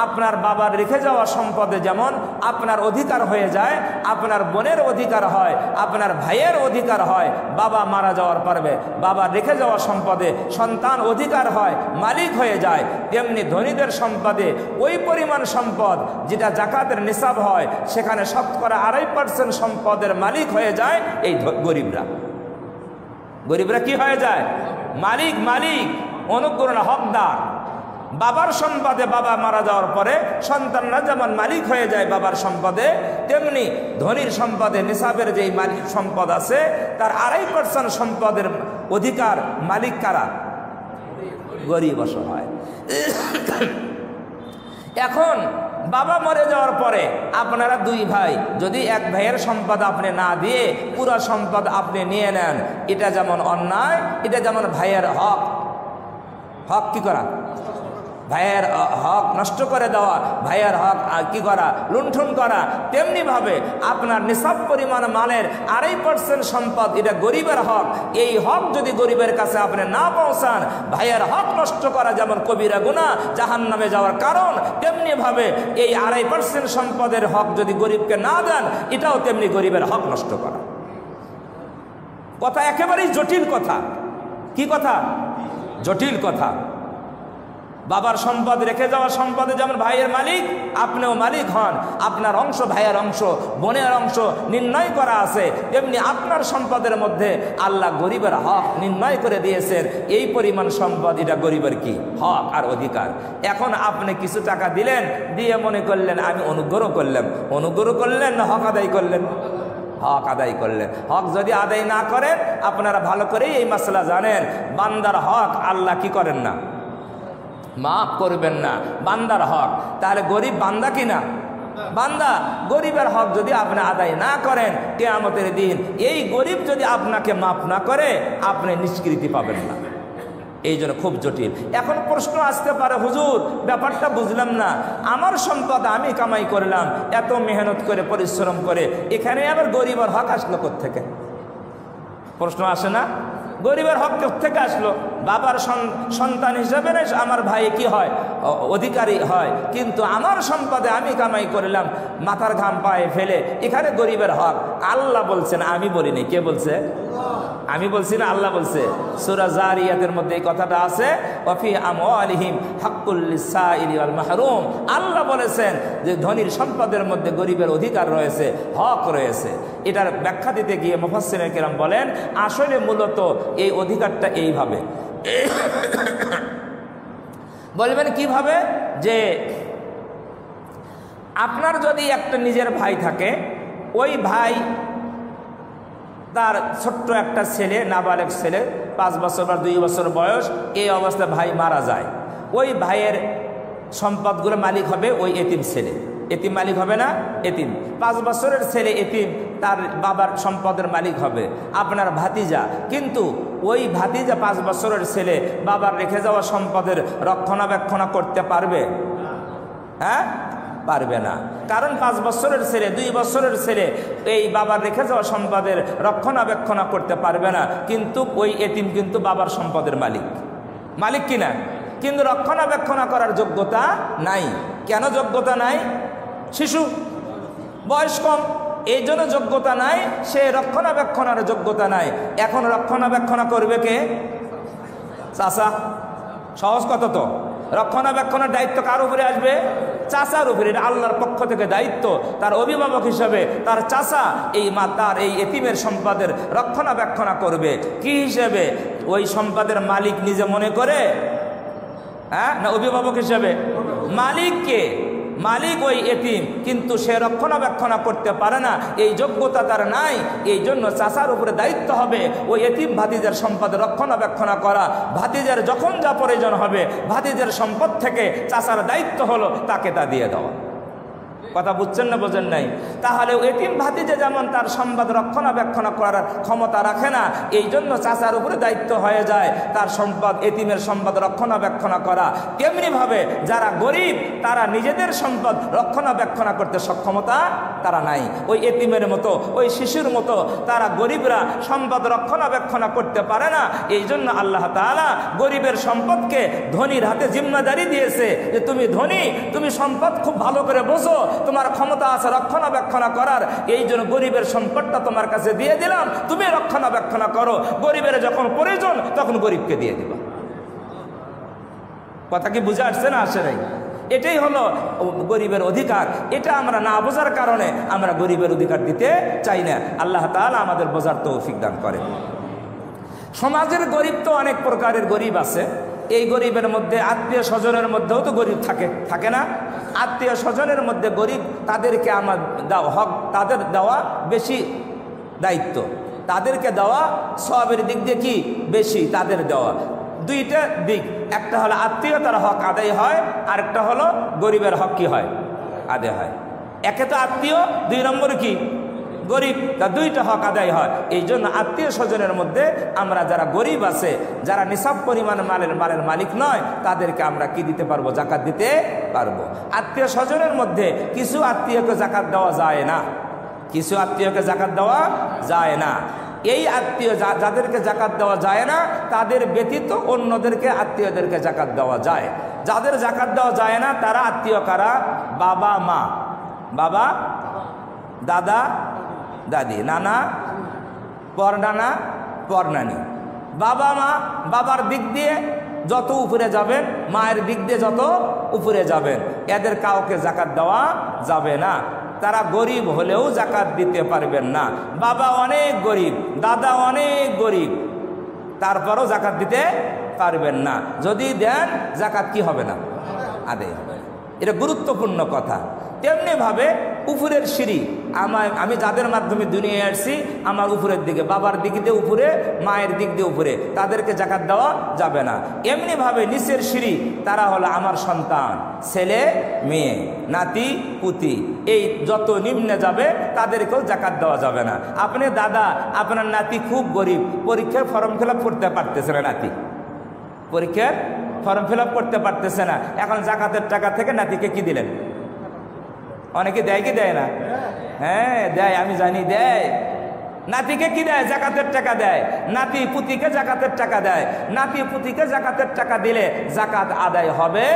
আপনার বাবার রেখে যাওয়া সম্পদে যেমন আপনার অধিকার হয়ে যায়, আপনার বোনের অধিকার হয়, আপনার ভাইয়ের অধিকার হয়, বাবা মারা যাওয়ার পরে বাবার রেখে যাওয়া সম্পদে সন্তান অধিকার হয়, মালিক হয়ে যায়, তেমনি ধনীদের সম্পদে ওই পরিমাণ সম্পদ যেটা জাকাতের নিসাব হয়, সেখানে শতকরা 2.5% সম্পদের মালিক হয়ে যায় এই গরিবরা। গরিবরা কি হয়ে যায়? মালিক, অনুগ্রহ হকদার। বাবার সম্পদে বাবা মারা যাওয়ার পরে সন্তানরা যেমন মালিক হয়ে যায় বাবার সম্পদে, তেমনি ধনীর সম্পদে নিসাবের যেই মালিক সম্পদ আছে তার 2.5% সম্পদের অধিকার মালিক কারা? গরিব অসহায়। এখন বাবা মরে যাওয়ার পরে আপনারা 2 ভাই, যদি এক ভাইয়ের সম্পদ আপনি না দিয়ে পুরো সম্পদ আপনি নিয়ে নেন, এটা যেমন অন্যায়, এটা যেমন ভাইয়ের হক কি করা? ভাইয়ের হক নষ্ট করে দেওয়া, ভাইয়ের হক কি করা? লুণ্ঠন করা। তেমনিভাবে আপনার নিসাব পরিমাণ মালের 2.5% সম্পদ, এটা গরিবের হক। এই হক যদি গরিবের কাছে আপনি না পৌঁছান, ভাইয়ের হক নষ্ট করা যেমন কবিরা গুনাহ, জাহান্নামে যাওয়ার কারণ, তেমনিভাবে এই 2.5% সম্পদের হক যদি গরিবকে না দেন, এটাও তেমনি গরিবের হক নষ্ট করা। কথা একেবারেই জটিল কথা। কি কথা? জটিল কথা। বাবার সম্পদ, রেখে যাওয়া সম্পদে যেমন ভাইয়ের মালিক, আপনিও মালিক হন। আপনার অংশ ভাইয়ের অংশ, বোনের অংশ নির্ণয় করা আছে, তেমনি আপনার সম্পদের মধ্যে আল্লাহ গরিবের হক নির্ণয় করে দিয়েছেন। এই পরিমাণ সম্পদ, এটা গরিবের কি হক আর অধিকার। এখন আপনি কিছু টাকা দিলেন, দিয়ে মনে করলেন আমি অনুগ্রহ করলাম। অনুগ্রহ করলেন না হক আদায় করলেন? হক আদায় করলেন। হক যদি আদায় না করেন, আপনারা ভালো করেই এই মাসলা জানেন, বান্দার হক আল্লাহ কি করেন না, মাফ করবেন না। বান্দার হক, তাহলে গরিব বান্দা কিনা? বান্দা। গরিবের হক যদি আপনি আদায় না করেন, কিয়ামতের দিন এই গরিব যদি আপনাকে মাফ না করে, আপনি নিষ্কৃতি পাবেন না। এই জন্য খুব জটিল। এখন প্রশ্ন আসতে পারে, হুজুর ব্যাপারটা বুঝলাম না, আমার সম্পদ আমি কামাই করলাম এত মেহনত করে পরিশ্রম করে, এখানে আবার গরিবের হক আসলো কোত্থেকে? প্রশ্ন আসে না? গরিবের হক কোত্থেকে আসলো? বাবার সন্তান হিসাবে আমার ভাই কি হয়, অধিকারী হয়, কিন্তু আমার সম্পদে আমি কামাই করলাম মাথার ঘাম পায়ে ফেলে, এখানে গরিবের হক। আল্লাহ বলছেন, আমি বলিনি। কে বলছে? আমি বলছি না, আল্লাহ বলছে। সূরা জারিয়াতের মধ্যে এই কথাটা আছে, ওয়াফি আমওয়ালিহিম হাক্কুল লিসাইলি ওয়াল মাহরুম। আল্লাহ বলেছেন যে ধনীর সম্পদের মধ্যে গরিবের অধিকার রয়েছে, হক রয়েছে। এটার ব্যাখ্যা দিতে গিয়ে মুফাসসিরিন কেরাম বলেন, আসলে মূলত এই অধিকারটা এইভাবে বলবেন। কিভাবে? যে আপনার যদি একটা নিজের ভাই থাকে, ওই ভাই তার ছোট্ট একটা ছেলে, নাবালেগ ছেলে, 5 বছর বা 2 বছর বয়স, এই অবস্থায় ভাই মারা যায়। ওই ভাইয়ের সম্পদগুলো মালিক হবে ওই এতিম ছেলে। এতিম মালিক হবে না? এতিম। 5 বছরের ছেলে এতিম, তার বাবার সম্পদের মালিক হবে আপনার ভাতিজা। কিন্তু ওই ভাতিজা 5 বছরের ছেলে বাবার রেখে যাওয়া সম্পদের রক্ষণাবেক্ষণ করতে পারবে? হ্যাঁ, পারবে না। কারণ 5 বছরের ছেলে, 2 বছরের ছেলে এই বাবার রেখে যাওয়া সম্পদের রক্ষণাবেক্ষণ করতে পারবে না। কিন্তু ওই এতিম কিন্তু বাবার সম্পদের মালিক, মালিক কিনা, কিন্তু রক্ষণাবেক্ষণ করার যোগ্যতা নাই। কেন যোগ্যতা নাই? শিশু, বয়স কম, এই জন্য যোগ্যতা নাই। সে রক্ষণাবেক্ষণের যোগ্যতা নাই। এখন রক্ষণাবেক্ষণ করবে কে? চাচা। সহজ কথা তো। রক্ষণাবেক্ষণের দায়িত্ব কার উপরে আসবে? চাচার উপরে। এটা আল্লাহর পক্ষ থেকে দায়িত্ব। তার অভিভাবক হিসাবে তার চাচা তার এই এতিমের সম্পদের রক্ষণাবেক্ষণ করবে। কি হিসেবে? ওই সম্পদের মালিক নিজে মনে করে, হ্যাঁ, না অভিভাবক হিসেবে? মালিককে, মালিক ওই এতিম, কিন্তু সে রক্ষণাবেক্ষণ করতে পারে না, এই যোগ্যতা তার নাই। এই জন্য চাচার উপরে দায়িত্ব হবে ওই এতিম ভাতিজার সম্পদ রক্ষণাবেক্ষণ করা। ভাতিজার যখন যা প্রয়োজন হবে, ভাতিজার সম্পদ থেকে চাচার দায়িত্ব হলো তাকে তা দিয়ে দেওয়া। কথা বুঝছেন না বোঝেন নাই? তাহলে এতিম ভাতিজা যেমন তার সম্পদ রক্ষণাবেক্ষণ করার ক্ষমতা রাখে না, এই জন্য চাচার উপরে দায়িত্ব হয়ে যায় তার সম্পদ, এতিমের সম্পদ রক্ষণাবেক্ষণ করা। তেমনিভাবে যারা গরিব, তারা নিজেদের সম্পদ রক্ষণাবেক্ষণ করতে সক্ষমতা তারা নাই। ওই এতিমের মতো, ওই শিশুর মতো তারা গরিবরা সম্পদ রক্ষণাবেক্ষণ করতে পারে না। এই জন্য আল্লাহ তাআলা গরিবের সম্পদকে ধনীর হাতে জিম্মাদারি দিয়েছে যে তুমি ধনী, তুমি সম্পদ খুব ভালো করে বোঝো, তোমার ক্ষমতা আছে রক্ষণাবেক্ষণ করার। এই জন্য গরিবের সম্পদটা তোমার কাছে দিয়ে দিলাম, তুমি রক্ষণাবেক্ষণ করো। গরিবের যখন প্রয়োজন তখন গরিবকে দিয়ে দিবা। কথা কি বুঝে আসছে না আসে নাই? এটাই হলো গরিবের অধিকার। এটা আমরা না বোঝার কারণে আমরা গরিবের অধিকার দিতে চাই না। আল্লাহ তাআলা আমাদের বোঝার তৌফিক দান করেন। সমাজের গরিব তো অনেক প্রকারের গরিব আছে। এই গরিবের মধ্যে আত্মীয় স্বজনের মধ্যেও তো গরিব থাকে না? আত্মীয় স্বজনের মধ্যে গরিব, তাদেরকে আমার হক, তাদের দেওয়া বেশি দায়িত্ব, তাদেরকে দেওয়া সওয়াবের দিক দিয়ে কি বেশি, তাদের দেওয়া। দুইটা দিক, একটা হলো আত্মীয়তার হক আদায় হয়, আরেকটা হলো গরিবের হক কি হয়, আদায় হয়। একে তো আত্মীয়, 2 নম্বরে কি গরিব, তা দুইটা হক আদায় হয়। এই জন্য আত্মীয় স্বজনের মধ্যে আমরা যারা গরিব আছে, যারা নিসাব পরিমাণ মালের মালিক নয়, তাদেরকে আমরা কি দিতে পারবো? জাকাত দিতে পারবো। আত্মীয় স্বজনের মধ্যে কিছু আত্মীয়কে জাকাত দেওয়া যায় না, কিছু আত্মীয়কে জাকাত দেওয়া যায় না। এই আত্মীয় যাদেরকে জাকাত দেওয়া যায় না, তাদের ব্যতীত অন্যদেরকে আত্মীয়দেরকে জাকাত দেওয়া যায়। যাদের জাকাত দেওয়া যায় না তারা আত্মীয় কারা? বাবা মা, বাবা দাদা দাদি, নানা পরনানা পরনানি। বাবা মা, বাবার দিক দিয়ে যত উপরে যাবেন, মায়ের দিক দিয়ে যত উপরে যাবেন, এদের কাউকে জাকাত দেওয়া যাবে না। তারা গরিব হলেও জাকাত দিতে পারবেন না। বাবা অনেক গরিব, দাদা অনেক গরিব, তারপরও জাকাত দিতে পারবেন না। যদি দেন জাকাত কি হবে না? আদায় হবে। এটা গুরুত্বপূর্ণ কথা। তেমনিভাবে উপরের সিঁড়ি, আমি যাদের মাধ্যমে দুনিয়ায় আসছি, আমার উপরের দিকে, বাবার দিক দিয়ে উপরে, মায়ের দিক দিয়ে উপরে, তাদেরকে জাকাত দেওয়া যাবে না। এমনিভাবে নিচের সিঁড়ি, তারা হলো আমার সন্তান, ছেলে মেয়ে, নাতি পুতি, এই যত নিম্নে যাবে তাদেরকেও জাকাত দেওয়া যাবে না। আপনি দাদা, আপনার নাতি খুব গরিব, পরীক্ষার ফর্ম ফিল আপ করতে পারতেছে না, নাতি পরীক্ষার ফর্ম ফিল আপ করতে পারতেছে না, এখন জাকাতের টাকা থেকে নাতিকে কি দিলেন? অনেকে দেয় কি দেয় না? হ্যাঁ দেয়, আমি জানি দেয়। নাতিকে কি দেয়? জাকাতের টাকা দেয়। নাতি পুতিকে জাকাতের টাকা দেয়। নাতি পুতিকে জাকাতের টাকা দিলে জাকাত আদায় হবে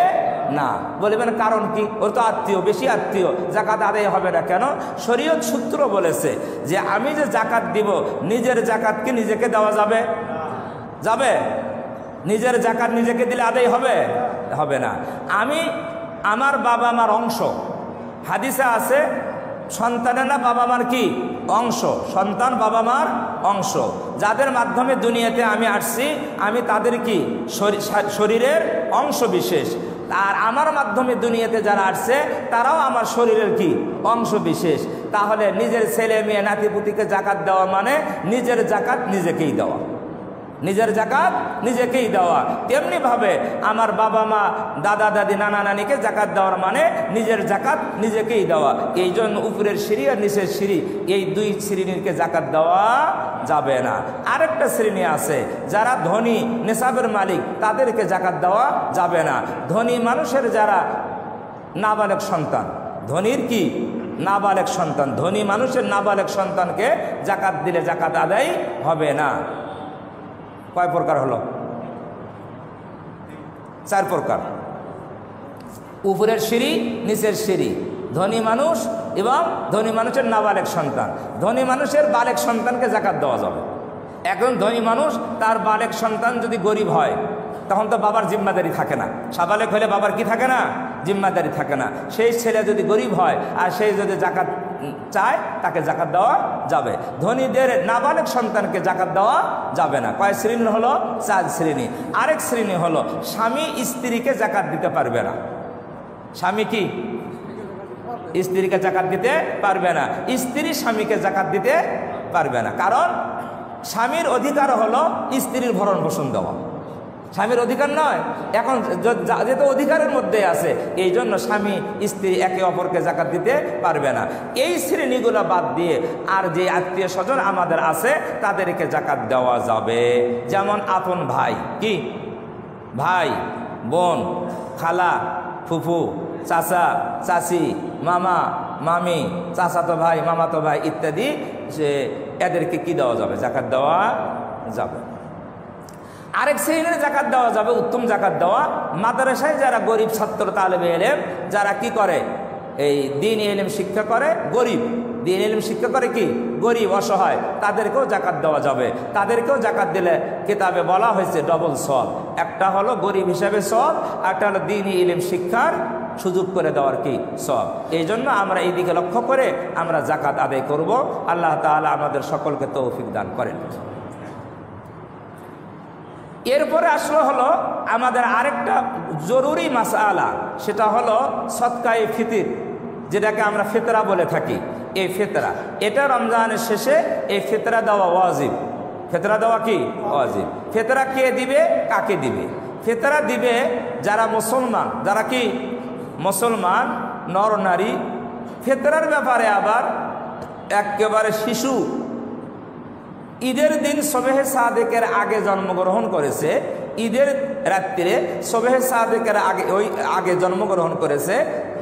না। বলবেন কারণ কি? ওর তো আত্মীয়, বেশি আত্মীয়, জাকাত আদায় হবে না কেন? শরীয়ত সূত্র বলেছে যে আমি যে জাকাত দিব, নিজের জাকাত কি নিজেকে দেওয়া যাবে? যাবে? নিজের জাকাত নিজেকে দিলে আদায় হবে? হবে না। আমি আমার বাবা মার অংশ, হাদিসে আছে সন্তানের না বাবা মার কি অংশ, সন্তান বাবা মার অংশ। যাদের মাধ্যমে দুনিয়াতে আমি আসছি, আমি তাদের কি শরীরের অংশ বিশেষ। আর আমার মাধ্যমে দুনিয়াতে যারা আসছে তারাও আমার শরীরের কি অংশ বিশেষ। তাহলে নিজের ছেলে মেয়ে নাতিপুতিকে জাকাত দেওয়া মানে নিজের জাকাত নিজেকেই দেওয়া, নিজের জাকাত নিজেকেই দেওয়া। তেমনিভাবে আমার বাবা মা, দাদা দাদি, নানা নানিকে জাকাত দেওয়ার মানে নিজের জাকাত নিজেকেই দেওয়া। এই জন্য উপরের সিঁড়ি আর নিচের সিঁড়ি, এই দুই শ্রেণীকে জাকাত দেওয়া যাবে না। আরেকটা শ্রেণী আছে যারা ধনী, নেশাবের মালিক, তাদেরকে জাকাত দেওয়া যাবে না। ধনী মানুষের যারা নাবালেগ সন্তান, ধনীর কি নাবালেগ সন্তান, ধনী মানুষের নাবালেগ সন্তানকে জাকাত দিলে জাকাত আদায় হবে না। কয় প্রকার হলো? 4 প্রকার। উপরের সিঁড়ি, নিচের সিঁড়ি, ধনী মানুষ এবং ধনী মানুষের নাবালেগ সন্তান। ধনী মানুষের বালেগ সন্তানকে জাকাত দেওয়া যাবে। এখন ধনী মানুষ, তার বালেগ সন্তান যদি গরিব হয়, তখন তো বাবার জিম্মাদারি থাকে না। সাবালেগ হলে বাবার কি থাকে না? জিম্মাদারি থাকে না। সেই ছেলে যদি গরিব হয় আর সেই যদি জাকাত চায়, তাকে জাকাত দেওয়া যাবে। ধনীদের নাবালেগ সন্তানকে জাকাত দেওয়া যাবে না। কয় শ্রেণী হলো? 4 শ্রেণী। আরেক শ্রেণী হলো স্বামী স্ত্রীকে জাকাত দিতে পারবে না। স্বামী কি স্ত্রীকে জাকাত দিতে পারবে না, স্ত্রী স্বামীকে জাকাত দিতে পারবে না। কারণ স্বামীর অধিকার হলো স্ত্রীর ভরণ পোষণ দেওয়া, স্বামীর অধিকার নয়। এখন যেহেতু অধিকারের মধ্যে আছে, এই জন্য স্বামী স্ত্রী একে অপরকে জাকাত দিতে পারবে না। এই শ্রেণীগুলো বাদ দিয়ে আর যে আত্মীয় স্বজন আমাদের আছে তাদেরকে জাকাত দেওয়া যাবে। যেমন আপন ভাই, কি ভাই, বোন, খালা, ফুফু, চাচা, চাচি, মামা, মামি, চাচাতো ভাই, মামাতো ভাই ইত্যাদি, সে এদেরকে কি দেওয়া যাবে? জাকাত দেওয়া যাবে। আরেক শ্রেণীর জাকাত দেওয়া যাবে, উত্তম জাকাত দেওয়া। মাদ্রাসায় যারা গরিব ছাত্র তালেবে ইলম, যারা কি করে, এই দ্বীন ইলম শিক্ষা করে, গরিব দ্বীন ইলম শিক্ষা করে, কি গরিব অসহায়, তাদেরকেও জাকাত দেওয়া যাবে। তাদেরকেও জাকাত দিলে কিতাবে বলা হয়েছে ডবল সওয়াব। একটা হলো গরিব হিসাবে সওয়াব, একটা হলো দ্বীন ইলম শিক্ষার সুযোগ করে দেওয়ার কি সওয়াব। এই জন্য আমরা এই দিকে লক্ষ্য করে আমরা জাকাত আদায় করব। আল্লাহ তাআলা আমাদের সকলকে তৌফিক দান করেন। এরপরে আসলে হলো আমাদের আরেকটা জরুরি মাসআলা, সেটা হলো সদকায়ে ফিতর, যেটাকে আমরা ফিতরা বলে থাকি। এই ফিতরা, এটা রমজানের শেষে এই ফিতরা দেওয়া ওয়াজিব। ফিতরা দেওয়া কি ওয়াজিব। ফিতরা কে দিবে, কাকে দিবে? ফিতরা দিবে যারা মুসলমান, যারা কি মুসলমান নর নারী। ফিতরার ব্যাপারে আবার একেবারে শিশু, ঈদের দিন সবেহে সাদেকের আগে জন্মগ্রহণ করেছে, ঈদের রাত্রিরে সবেহে সাদেকের আগে জন্মগ্রহণ করেছে,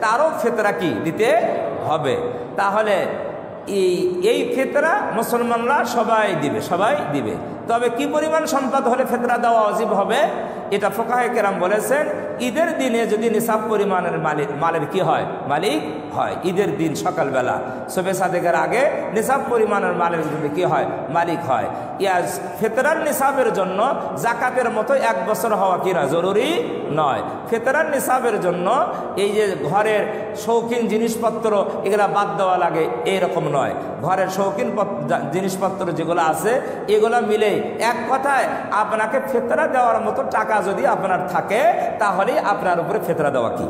তারও ফিতরা কি দিতে হবে। তাহলে এই ফিতরা মুসলমানরা সবাই দিবে, সবাই দিবে। তবে কি পরিমাণ সম্পদ হলে ফিতরা দেওয়া ওয়াজিব হবে, এটা ফুকাহে কেরাম বলেছেন ঈদের দিনে যদি নিসাব পরিমাণের মালের কি হয়, মালিক হয়। ঈদের দিন সকালবেলা শবে সাদেকের আগে নিসাব পরিমাণের মালের যদি কি হয়, মালিক হয়। ফিতরার নিসাবের জন্য জাকাতের মতো 1 বছর হওয়া কিনা জরুরি নয়। ফিতরার নিসাবের জন্য এই যে ঘরের শৌখিন জিনিসপত্র এগুলা বাদ দেওয়া লাগে এইরকম নয়। ঘরের শৌখিন জিনিসপত্র যেগুলো আছে এগুলো মিলে এক কথায় আপনাকে ফিতরা দেওয়ার মতো টাকা যদি আপনার থাকে তাহলেই আপনার উপরে ফিতরা দেওয়া কি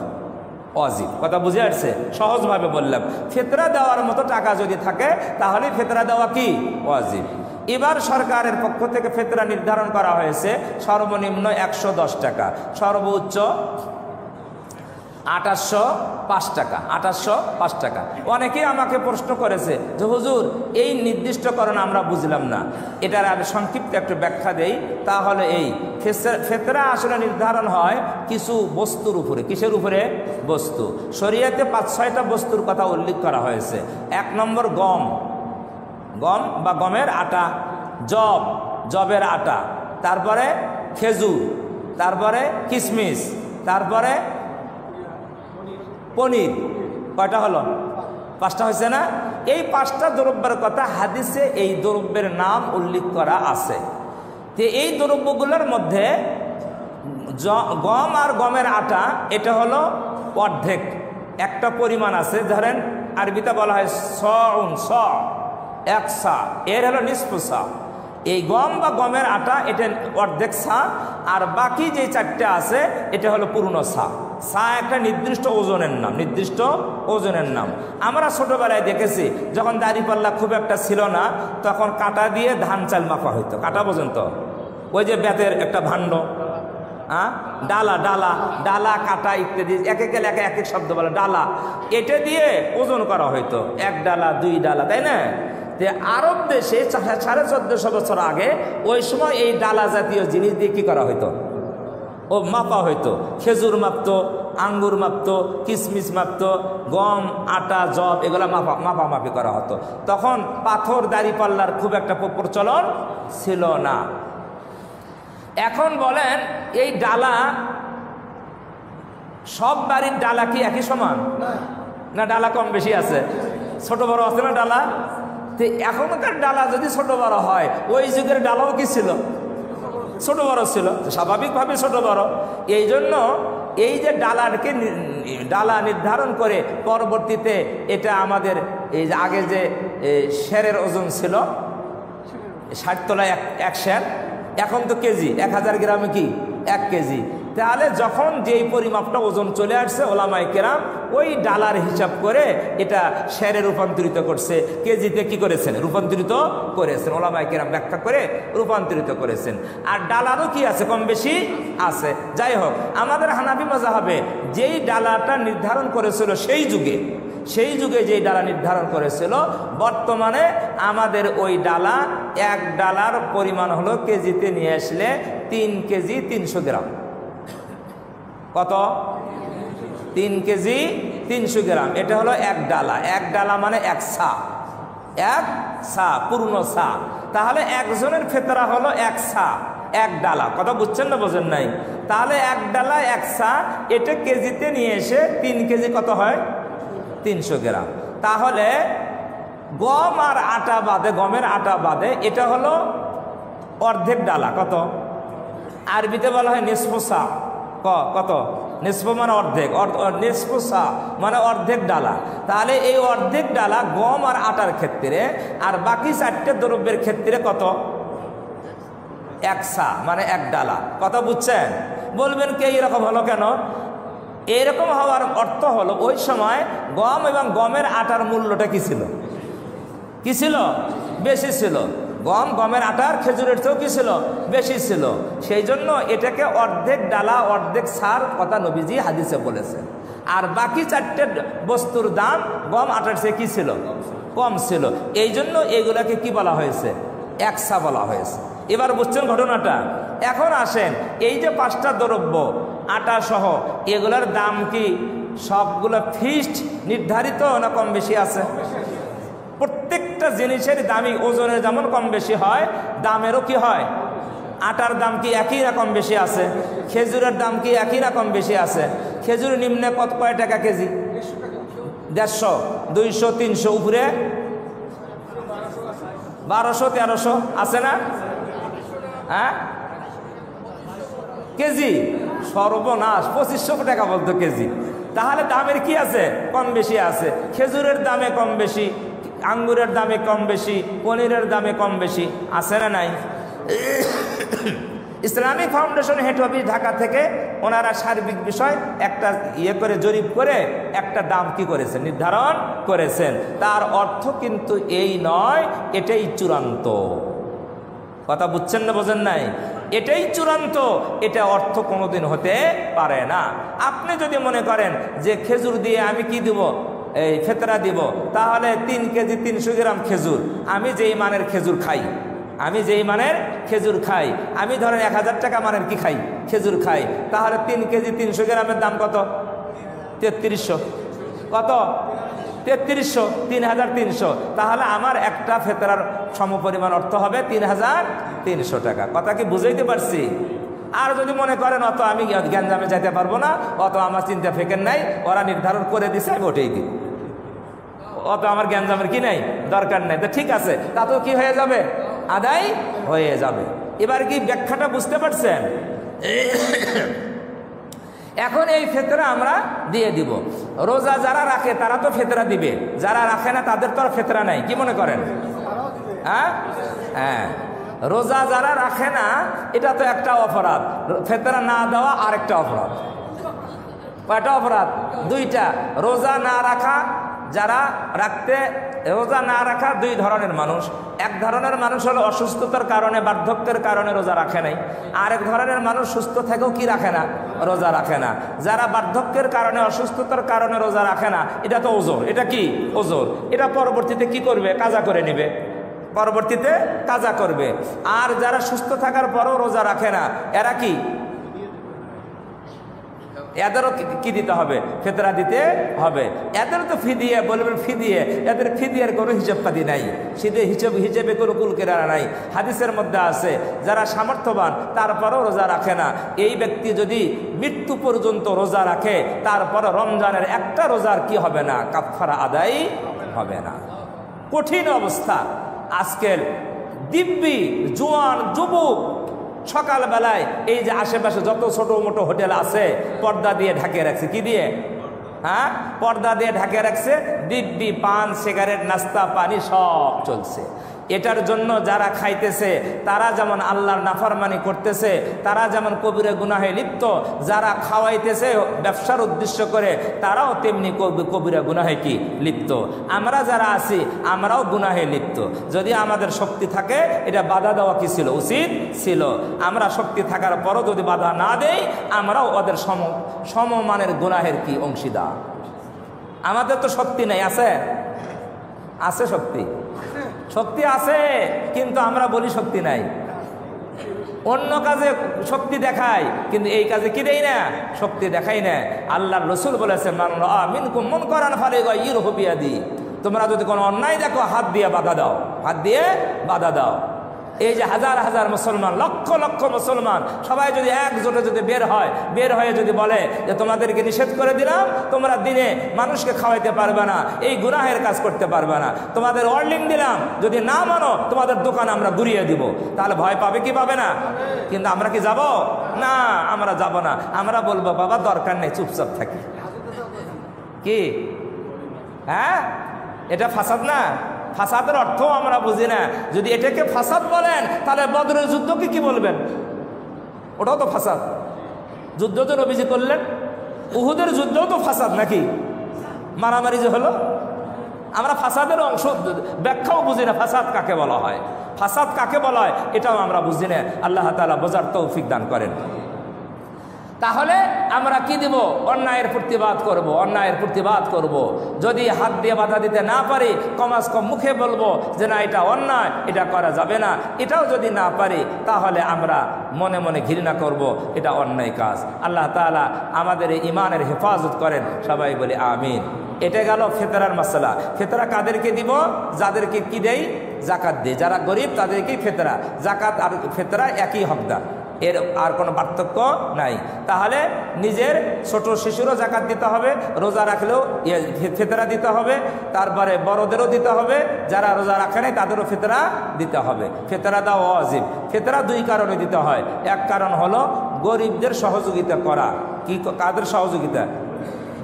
ওয়াজিব। কথা বুঝে আসছে? সহজভাবে বললাম, ফিতরা দেওয়ার মতো টাকা যদি থাকে তাহলে ফিতরা দেওয়া কি ওয়াজিব। এবার সরকারের পক্ষ থেকে ফিতরা নির্ধারণ করা হয়েছে সর্বনিম্ন 110 টাকা, সর্বোচ্চ 2805 টাকা। 2805 টাকা। অনেকেই আমাকে প্রশ্ন করেছে যে হুজুর এই নির্দিষ্টকরণ আমরা বুঝলাম না, এটার আমি সংক্ষিপ্ত একটু ব্যাখ্যা দেই। তাহলে এই ফিতরা আসলে নির্ধারণ হয় কিছু বস্তুর উপরে। কিসের উপরে? বস্তু। শরীয়তে 5-6টা বস্তুর কথা উল্লেখ করা হয়েছে। 1 নম্বর গম, গম বা গমের আটা, জব, জবের আটা, তারপরে খেজুর, তারপরে কিশমিশ, তারপরে পনির। কয়টা হলো? 5টা হয়েছে না? এই 5টা দ্রব্যের কথা হাদিসে এই দ্রব্যের নাম উল্লেখ করা আছে। তো এই দ্রব্যগুলোর মধ্যে গম আর গমের আটা এটা হলো অর্ধেক। একটা পরিমাণ আছে, ধরেন আরবিতে বলা হয় সউন, স 1 সা, এর হলো নিসফু সা। এই গম বা গমের আটা এটা অর্ধেক সা, আর বাকি যে 4টা আছে এটা হলো পূর্ণ সা। সা একটা নির্দিষ্ট ওজনের নাম, নির্দিষ্ট ওজনের নাম। আমরা ছোটবেলায় দেখেছি যখন দাড়িপাল্লা খুব একটা ছিল না তখন কাঁটা দিয়ে ধান চাল মাপা হইতো। কাঁটা পর্যন্ত ওই যে বেতের একটা ভাণ্ড, ডালা, ডালা, ডালা, কাঁটা ইত্যাদি, এক এক শব্দ বলে ডালা, এটা দিয়ে ওজন করা হইতো। 1 ডালা 2 ডালা, তাই না? আরব দেশে 1450 বছর আগে ওই সময় এই ডালা জাতীয় জিনিস দিয়ে কি করা হইতো? ও মাপা হইতো। খেজুর মাপতো, আঙ্গুর মাপতো, কিশমিশ মাপতো, গম, আটা, জব এগুলা মাপামাপি করা হতো। তখন পাথর দাড়িপাল্লার খুব একটা প্রচলন ছিল না। এখন বলেন এই ডালা, সব বাড়ির ডালা কি একই সমান? না, ডালা কম বেশি আছে, ছোট বড় আছে না ডালা? তো এখনকার ডালা যদি ছোট বড় হয়, ওই যুগের ডালাও কি ছিল? ছোট বড় ছিল, স্বাভাবিকভাবে ছোট বড়। এই জন্য এই যে ডালা নির্ধারণ করে পরবর্তীতে এটা আমাদের এই যে আগে যে শেরের ওজন ছিল 60 তলায় 1 শের, এখন তো কেজি, 1000 গ্রামে কি 1 কেজি। তাহলে যখন যেই পরিমাপটা ওজন চলে আসছে ওলামায়ে কেরাম ওই ডালার হিসাব করে এটা শেরে রূপান্তরিত করছে, কেজিতে কি করেছেন? রূপান্তরিত করেছেন। ওলামায়ে কেরাম ব্যাখ্যা করে রূপান্তরিত করেছেন। আর ডালারও কি আছে? কম বেশি আছে। যাই হোক, আমাদের হানাফি মাযহাবে যেই ডালাটা নির্ধারণ করেছিল সেই যুগে যেই ডালা নির্ধারণ করেছিল, বর্তমানে আমাদের ওই ডালা, 1 ডালার পরিমাণ হলো কেজিতে নিয়ে আসলে 3 কেজি 300 গ্রাম। কত? 3 কেজি 300 গ্রাম। এটা হলো 1 ডালা। 1 ডালা মানে 1 সা, 1 সা, পূর্ণ সা। তাহলে একজনের ফিতরা হলো 1 সা, 1 ডালা। কথা বুঝছেন না বোঝেন নাই? তাহলে 1 ডালা 1 সা, এটা কেজিতে নিয়ে এসে 3 কেজি কত হয়? 300 গ্রাম। তাহলে গম আর আটা বাদে, গমের আটা বাদে এটা হলো অর্ধেক ডালা। কত? আরবিতে বলা হয় নিসফু সা। কত? নিসফু মানে অর্ধেক, নিসফু সা মানে অর্ধেক ডালা। তাহলে এই অর্ধেক ডালা গম আর আটার ক্ষেত্রে, আর বাকি 4টে দ্রব্যের ক্ষেত্রে কত? 1 সা মানে 1 ডালা। কথা বুঝছেন? বলবেন কে এরকম হলো কেন? এরকম হওয়ার অর্থ হলো ওই সময় গম এবং গমের আটার মূল্যটা কি ছিল? কি ছিল? বেশি ছিল। গম, গমের আটার, খেজুরের চেয়েও কি ছিল? বেশি ছিল। সেই জন্য এটাকে অর্ধেক ডালা অর্ধেক সার কথা নবীজি হাদিসে বলেছেন। আর বাকি 4টে বস্তুর দাম গম আটার চেয়ে কি ছিল? কম ছিল। এই জন্য এগুলাকে কি বলা হয়েছে? 1 সা বলা হয়েছে। এবার বুঝছেন ঘটনাটা? এখন আসেন, এই যে 5টা দ্রব্য আটা সহ এগুলোর দাম কি সবগুলো ফিক্সড নির্ধারিত না কম বেশি আছে? প্রত্যেকটা প্রত্যেকটা জিনিসের দামই ওজনের যেমন কম বেশি হয়, দামেরও কি হয়? আটার দাম কি একই রকম বেশি আছে? খেজুরের দাম কি একই রকম বেশি আছে? খেজুর নিম্নে কয় টাকা কেজি? 150, 200, 300, উপরে 1200, 1300 আছে না? হ্যাঁ, কেজি সর্বনাশ 2500 টাকা বলতো কেজি। তাহলে দামের কি আছে? কম বেশি আছে। খেজুরের দামে কম বেশি, আঙ্গুরের দামে কম বেশি, পনিরের দামে কম বেশি আছে না নাই? Islamic foundation head office Dhaka থেকে ওনারা সার্বিক বিষয় একটা করে জরিপ করে একটা দাম কি করেছেন, নির্ধারণ করেছেন। তার অর্থ কিন্তু এই নয় এটাই চূড়ান্ত। কথা বুঝছেন না বোঝেন নাই? এটাই চূড়ান্ত, এটা অর্থ কোনোদিন হতে পারে না। আপনি যদি মনে করেন যে খেজুর দিয়ে আমি কি দিব, এই ফেতরা দিব, তাহলে 3 কেজি 300 গ্রাম খেজুর, আমি যেই মানের খেজুর খাই, আমি ধরেন 1000 টাকা মানের কি খাই, খেজুর খাই, তাহলে 3 কেজি 300 গ্রামের দাম কত? 3300। কত? 3300, 3300। তাহলে আমার একটা ফেতরার সমপরিমাণ অর্থ হবে 3300 টাকা। কথা কি বুঝাইতে পারছি? আর যদি মনে করেন অত আমি গ্যাঞ্জামে যাইতে পারবো না, অত আমার চিন্তা ফেকের নাই, ওরা নির্ধারণ করে দিছে আমি ওটাই দিই, অত আমার গ্যাঞ্জামের কি নাই, দরকার নাই, তো ঠিক আছে, তা তো কি হয়ে যাবে, আদায় হয়ে যাবে। এবার কি ব্যাখ্যাটা বুঝতে পারছেন? এখন এই ফেতরা আমরা দিয়ে দিব। রোজা যারা রাখে তারা তো ফেতরা দিবে, যারা রাখে না তাদের তো আর ফেতরা নাই, কি মনে করেন? হ্যাঁ, রোজা যারা রাখে না এটা তো একটা অপরাধ, ফেতরা না দেওয়া আরেকটা অপরাধ। কয়টা অপরাধ? 2টা। রোজা না রাখা, যারা রোজা না রাখা 2 ধরনের মানুষ। এক ধরনের মানুষ হলো অসুস্থতার কারণে, বার্ধক্যের কারণে রোজা রাখে নাই। আরেক ধরনের মানুষ সুস্থ থেকেও কি রাখে না, রোজা রাখে না। যারা বার্ধক্যের কারণে, অসুস্থতার কারণে রোজা রাখে না, এটা তো ওজর, এটা কি ওজর, এটা পরবর্তীতে কি করবে, কাজা করে নেবে, পরবর্তীতে কাজা করবে। আর যারা সুস্থ থাকার পরও রোজা রাখে না, এরা কি, এদেরও কি দিতে হবে, ফেতরা দিতে হবে। এদের তো ফিদিয়ে বলবেন, ফিদিয়ে, এদের ফিদিয়ার কোনো হিসাব পাতি নাই, হিসেবে কোনো কুলকেরারা নাই। হাদিসের মধ্যে আছে যারা সামর্থ্যবান তারপরও রোজা রাখে না, এই ব্যক্তি যদি মৃত্যু পর্যন্ত রোজা রাখে তারপর রমজানের একটা রোজার কি হবে না, কাফারা আদায় হবে না। কঠিন অবস্থা। আজকের দিব্যি জোয়ান যুবক সকালবেলায় এই যে আশেপাশে যত ছোট মোটো হোটেল আছে পর্দা দিয়ে ঢাকিয়ে রাখছে, কি দিয়ে, হ্যাঁ, পর্দা দিয়ে ঢাকিয়ে রাখছে, দিব্যি পান, সিগারেট, নাস্তা, পানি সব চলছে। এটার জন্য যারা খাইতেছে তারা যেমন আল্লাহর নাফরমানি করতেছে, তারা যেমন কবিরা গুনাহে লিপ্ত, যারা খাওয়াইতেছে ব্যবসার উদ্দেশ্য করে তারাও তেমনি কবিরা গুনাহে কি লিপ্ত। আমরা যারা আছি আমরাও গুনাহে লিপ্ত। যদি আমাদের শক্তি থাকে এটা বাধা দেওয়া কি ছিল, উচিত ছিল। আমরা শক্তি থাকার পরও যদি বাধা না দেই আমরাও ওদের সমমানের গুনাহের কি অংশীদার। আমাদের তো শক্তি নেই, আছে শক্তি আছে, কিন্তু আমরা বলি শক্তি নাই। অন্য কাজে শক্তি দেখাই, কিন্তু এই কাজে কি দেই না, শক্তি দেখাই না। আল্লাহর রাসূল বলেছেন, মান রাআ মিনকুম মুনকারান ফালিয়ুগাইয়িরহু বিয়াদিহি, তোমরা যদি কোনো অন্যায় দেখো হাত দিয়ে বাধা দাও, হাত দিয়ে বাধা দাও। এই যে হাজার হাজার মুসলমান, লক্ষ লক্ষ মুসলমান সবাই যদি একজোটে যদি বের হয়ে যদি বলে যে তোমাদেরকে নিষেধ করে দিলাম, তোমরা দিনে মানুষকে খাওয়াইতে পারবে না, এই গুনাহের কাজ করতে পারবে না, তোমাদের ওয়ার্নিং দিলাম, যদি না মানো তোমাদের দোকান আমরা ঘুরিয়ে দিব, তাহলে ভয় পাবে কি পাবে না? কিন্তু আমরা কি যাব না? আমরা যাব না। আমরা বলবো বাবা দরকার নেই, চুপচাপ থাকি। কি হ্যাঁ, এটা ফাসাদ না? ফাসাদের অর্থ আমরা বুঝি না। যদি এটাকে ফাসাদ বলেন তাহলে বদরের যুদ্ধকে কি বলবেন? ওটাও তো ফাসাদ। যুদ্ধ তো নবীজি করলেন, উহুদের যুদ্ধও তো ফাসাদ নাকি? মারামারি যে হলো, আমরা ফাসাদের অংশ ব্যাখ্যাও বুঝি না। ফাসাদ কাকে বলা হয়, ফাসাদ কাকে বলা হয় এটাও আমরা বুঝি না। আল্লাহ তাআলা বোঝার তৌফিক দান করেন। তাহলে আমরা কি দিব? অন্যায়ের প্রতিবাদ করব, অন্যায়ের প্রতিবাদ করব। যদি হাত দিয়ে বাধা দিতে না পারি, কমাস কম মুখে বলবো যে না এটা অন্যায়, এটা করা যাবে না। এটাও যদি না পারি তাহলে আমরা মনে মনে ঘৃণা করব, এটা অন্যায় কাজ। আল্লাহ তাআলা আমাদের এই ইমানের হেফাজত করেন, সবাই বলি আমিন। এটা গেল ফিতরার মাসলা। ফিতরা কাদেরকে দিব? যাদেরকে কি দেই? জাকাত দেই। যারা গরিব তাদেরকেই ফিতরা। জাকাত আর ফিতরা একই হকদার, এর আর কোনো পার্থক্য নাই। তাহলে নিজের ছোট শিশুরও জাকাত দিতে হবে, রোজা রাখলেও ফিতরা দিতে হবে, তারপরে বড়দেরও দিতে হবে, যারা রোজা রাখে নাই তাদেরও ফিতরা দিতে হবে। ফিতরা দেওয়া ওয়াজিব। ফিতরা দুই কারণে দিতে হয়। এক কারণ হলো গরিবদের সহযোগিতা করা। কি কাদের সহযোগিতা?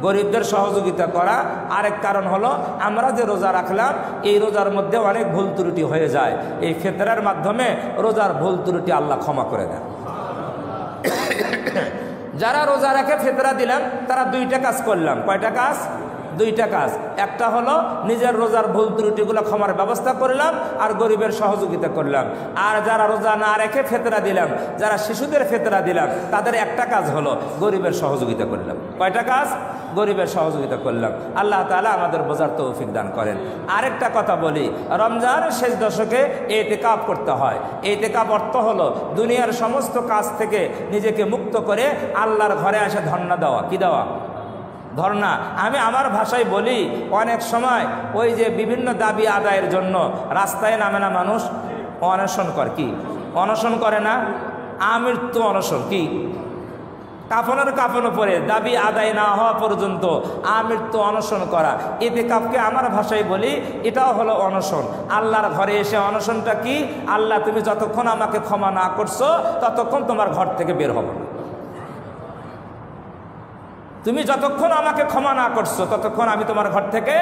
গরিবদের সহযোগিতা করা। আরেক কারণ হলো আমরা যে রোজা রাখলাম এই রোজার মধ্যে অনেক ভুল ত্রুটি হয়ে যায়, এই ফিতরার মাধ্যমে রোজার ভুল ত্রুটি আল্লাহ ক্ষমা করে দেন। যারা রোজা রাখে ফিতরা দিলাম তারা দুইটা কাজ করলাম। কয়টা কাজ? দুইটা কাজ। একটা হলো নিজের রোজার ভুল ত্রুটিগুলো ক্ষমার ব্যবস্থা করলাম আর গরিবের সহযোগিতা করলাম। আর যারা রোজা না রেখে ফিতরা দিলাম, যারা শিশুদের ফিতরা দিলাম, তাদের একটা কাজ হলো গরিবের সহযোগিতা করলাম। কয়টা কাজ? গরিবের সহযোগিতা করলাম। আল্লাহ তাআলা আমাদের বোঝার তৌফিক দান করেন। আরেকটা কথা বলি, রমজানের শেষ দশকে ইতিকাফ করতে হয়। ইতিকাফ অর্থ হলো দুনিয়ার সমস্ত কাজ থেকে নিজেকে মুক্ত করে আল্লাহর ঘরে এসে ধর্ণা দেওয়া। কি দেওয়া? ধর্ণা। আমি আমার ভাষায় বলি, অনেক সময় ওই যে বিভিন্ন দাবি আদায়ের জন্য রাস্তায় নামে না মানুষ, অনশন করে। কি অনশন করে না? আমৃত্যু অনশন। কি কাফনের কাফনও পরে দাবি আদায় না হওয়া পর্যন্ত আমৃত্যু অনশন করা। ইতিকাফকে আমার ভাষায় বলি এটাও হলো অনশন। আল্লাহর ঘরে এসে অনশনটা কি? আল্লাহ তুমি যতক্ষণ আমাকে ক্ষমা না করছো ততক্ষণ তোমার ঘর থেকে বের হবো না। তুমি যতক্ষণ আমাকে ক্ষমা না করছো ততক্ষণ আমি তোমার ঘর থেকে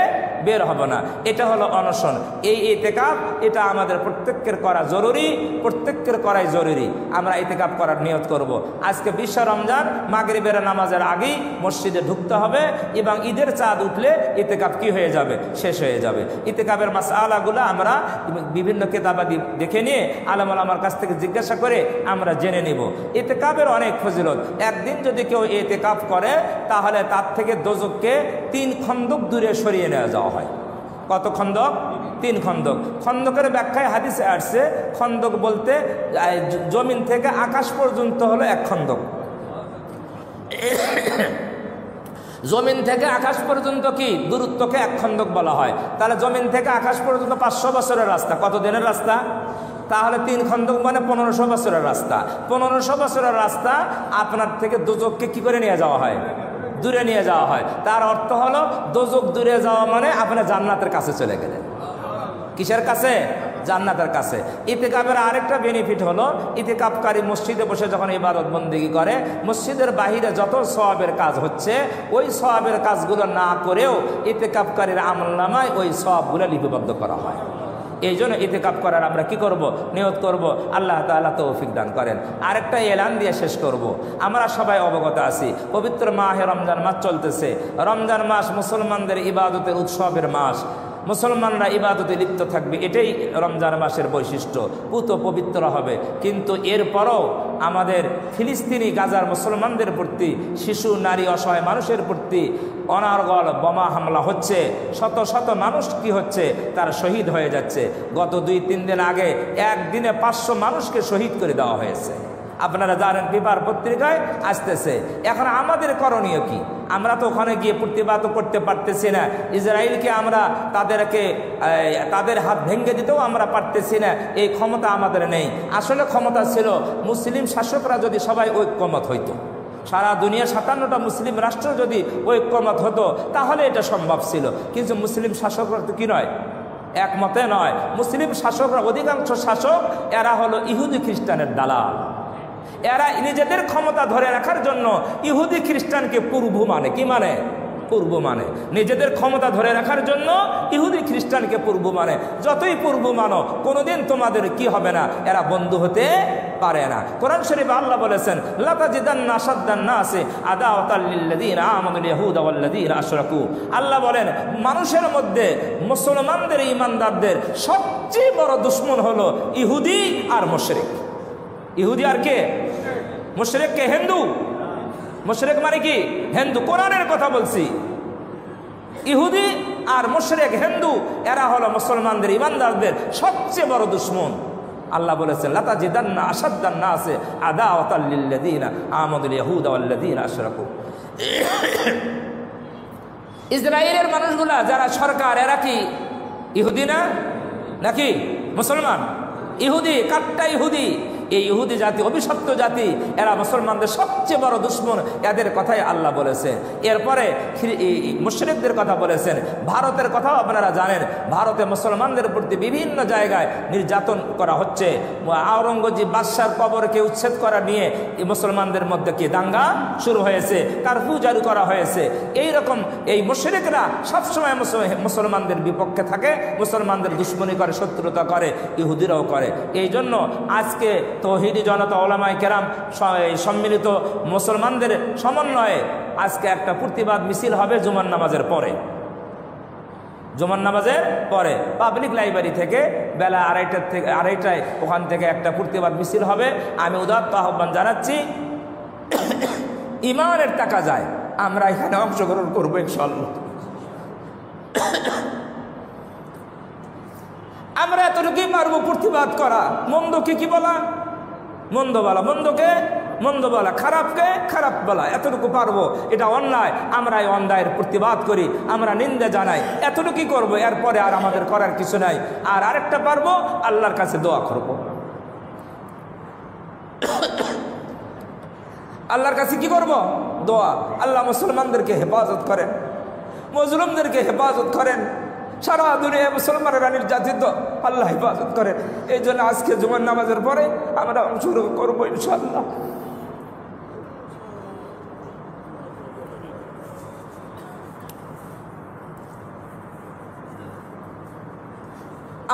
বের হব না। এটা হলো অনশন। এই ইতিকাফ এটা আমাদের প্রত্যেকের করা জরুরি, প্রত্যেকের করাই জরুরি। আমরা ইতিকাফ করার নিয়ত করব। আজকে বিশ্ব রমজান মাগরিবের নামাজের আগেই মসজিদে ঢুকতে হবে এবং ঈদের চাঁদ উঠলে ইতিকাফ কি হয়ে যাবে? শেষ হয়ে যাবে। ইতিকাফের মাসআলাগুলো আমরা বিভিন্ন কিতাবাদি দেখে নিয়ে আলেম ওলামার কাছ থেকে জিজ্ঞাসা করে আমরা জেনে নিব। ইতিকাফের অনেক ফজিলত। একদিন যদি কেউ ইতিকাফ করে তাহলে তার থেকে দোজখকে 3 খন্দক দূরে সরিয়ে নেওয়া যাওয়া হয়। কত খন্দক? 3 খন্দক। খন্দকের ব্যাখ্যায় হাদিসে আসছে খন্দক বলতে জমিন থেকে আকাশ পর্যন্ত হলো 1 খন্দক। জমিন থেকে আকাশ পর্যন্ত কি দূরত্বকে 1 খন্দক বলা হয়। তাহলে জমিন থেকে আকাশ পর্যন্ত 500 বছরের রাস্তা। কত দিনের রাস্তা? তাহলে 3 খন্দক মানে 1500 বছরের রাস্তা। 1500 বছরের রাস্তা আপনার থেকে দোজখকে কি করে নিয়ে যাওয়া হয়? দূরে নিয়ে যাওয়া হয়। তার অর্থ হলো দোজখ দূরে যাওয়া মানে আপনি জান্নাতের কাছে চলে গেলেন। কিসের কাছে? জান্নাতের কাছে। ইতিকাফের আরেকটা বেনিফিট হলো ইতিকাফকারী মসজিদে বসে যখন ইবাদত বন্দেগী করে, মসজিদের বাহিরে যত সওয়াবের কাজ হচ্ছে ওই সওয়াবের কাজগুলো না করেও ইতিকাফকারীর আমলনামায় ওই সওয়াবগুলো লিপিবদ্ধ করা হয়। এই জন্য ইতিকাফ করার আমরা কি করব? নিয়ত করব। আল্লাহ তাআলা তৌফিক দান করেন। আরেকটা এলান দিয়ে শেষ করব। আমরা সবাই অবগত আছি পবিত্র মাহে রমজান মাস চলতেছে। রমজান মাস মুসলমানদের ইবাদতের উৎসবের মাস। মুসলমানরা ইবাদতে লিপ্ত থাকবে, এটাই রমজান মাসের বৈশিষ্ট্য। পুত পবিত্র হবে। কিন্তু এরপরও আমাদের ফিলিস্তিনি গাজার মুসলমানদের প্রতি, শিশু নারী অসহায় মানুষের প্রতি অনার্গল বোমা হামলা হচ্ছে। শত শত মানুষ কি হচ্ছে? তারা শহীদ হয়ে যাচ্ছে। গত 2-3 দিন আগে একদিনে 500 মানুষকে শহীদ করে দেওয়া হয়েছে। আপনারা জানেন পেপার পত্রিকায় আসতেছে। এখন আমাদের করণীয় কি? আমরা তো ওখানে গিয়ে প্রতিবাদ করতে পারতেছি না। ইসরায়েলকে আমরা তাদের হাত ভেঙে দিতেও আমরা পারতেছি না। এই ক্ষমতা আমাদের নেই। আসলে ক্ষমতা ছিল মুসলিম শাসকরা যদি সবাই ঐক্যমত হইতো, সারা দুনিয়া 57টা মুসলিম রাষ্ট্র যদি ঐক্যমত হতো তাহলে এটা সম্ভব ছিল। কিন্তু মুসলিম শাসকরা তো কি নয়, একমতে নয়। মুসলিম শাসকরা, অধিকাংশ শাসক এরা হলো ইহুদি খ্রিস্টানের দালাল। এরা নিজেদের ক্ষমতা ধরে রাখার জন্য ইহুদি খ্রিস্টানকে পূর্ব মানে। কি মানে? পূর্ব মানে। নিজেদের ক্ষমতা ধরে রাখার জন্য ইহুদি খ্রিস্টানকে পূর্ব মানে। যতই পূর্ব মানো কোনোদিন তোমাদের কি হবে না, এরা বন্ধু হতে পারে না। কোরআন শরীফে আল্লাহ বলেছেন লাতাজিদান্না আশাদ্দান নাসি আদাওয়াতাল লিল্লাযীনা আমানুল ইয়াহুদা ওয়াল্লাযীনা আশরাকু। আল্লাহ বলেন মানুষের মধ্যে মুসলমানদের, ঈমানদারদের সবচেয়ে বড় দুশমন হলো ইহুদি আর মুশরিক। ইহুদি আর কে? মুশরিক কে? হিন্দু। মুশরিক মানে কি? হিন্দু। কোরআনের কথা বলছি। ইহুদি আর মুশরিক হিন্দু এরা হলো মুসলমানদের, ইমানদারদের সবচেয়ে বড় দুশমন। আল্লাহ বলেছেন লাতাজিদান্না আশাদ্দান নাসি আদাওয়াতাল লিল্লাযিনা আমানুল ইয়াহুদা ওয়াল্লাযিনা আশরাকু। ইসরায়েলের মানুষগুলা যারা সরকার, এরা কি ইহুদি না নাকি মুসলমান? ইহুদি, কাট্টা ইহুদি। এই ইহুদি জাতি অভিশপ্ত জাতি, এরা মুসলমানদের সবচেয়ে বড় দুশমন, এদের কথাই আল্লাহ বলেছেন। এরপরে মুশরিকদের কথা বলেছেন। ভারতের কথাও আপনারা জানেন, ভারতে মুসলমানদের প্রতি বিভিন্ন জায়গায় নির্যাতন করা হচ্ছে। আওরঙ্গজেব বাদশার কবরকে উচ্ছেদ করা নিয়ে এই মুসলমানদের মধ্যে কি দাঙ্গা শুরু হয়েছে, কারফিউ জারি করা হয়েছে। এই রকম এই মুশরিকরা সবসময় মুসলমানদের বিপক্ষে থাকে, মুসলমানদের দুশ্মনী করে, শত্রুতা করে, ইহুদিরাও করে। এই জন্য আজকে তৌহিদি জনতা ওলামায়ে কেরাম সম্মিলিত মুসলমানদের সমন্বয়ে আজকে একটা প্রতিবাদ মিছিল হবে জুমার নামাজের পরে। জুমার নামাজের পরে পাবলিক লাইব্রেরি থেকে বেলা 2:30টায় ওখান থেকে একটা প্রতিবাদ মিছিল হবে। আমি উদাত্ত আহ্বান জানাচ্ছি, ইমানের টাকা যায়, আমরা এখানে অংশগ্রহণ করবো ইনশাআল্লাহ। আমরা এতটুকুই পারবো প্রতিবাদ করা। মন্দকে কি বলা? মন্দ বলা। মন্দকে মন্দ বলা, খারাপকে খারাপ বলা, এতটুকু পারবো। এটা অন্যায়, আমরা এই অন্যায়ের প্রতিবাদ করি, আমরা নিন্দা জানাই, এতটুকুই করবো। এরপরে আর আমাদের করার কিছু নাই। আর আরেকটা পারবো, আল্লাহর কাছে দোয়া করবো। আল্লাহর কাছে কি করব? দোয়া। আল্লাহ মুসলমানদেরকে হেফাজত করেন, মজলুমদেরকে হেফাজত করেন। সারা দুনিয়া মুসলমানেরা নির্যাতিত, আল্লাহ হেফাজত করেন। এই জন্য আজকে জুমার নামাজের পরে আমরা অংশগ্রহণ করবো ইনশাআল্লাহ।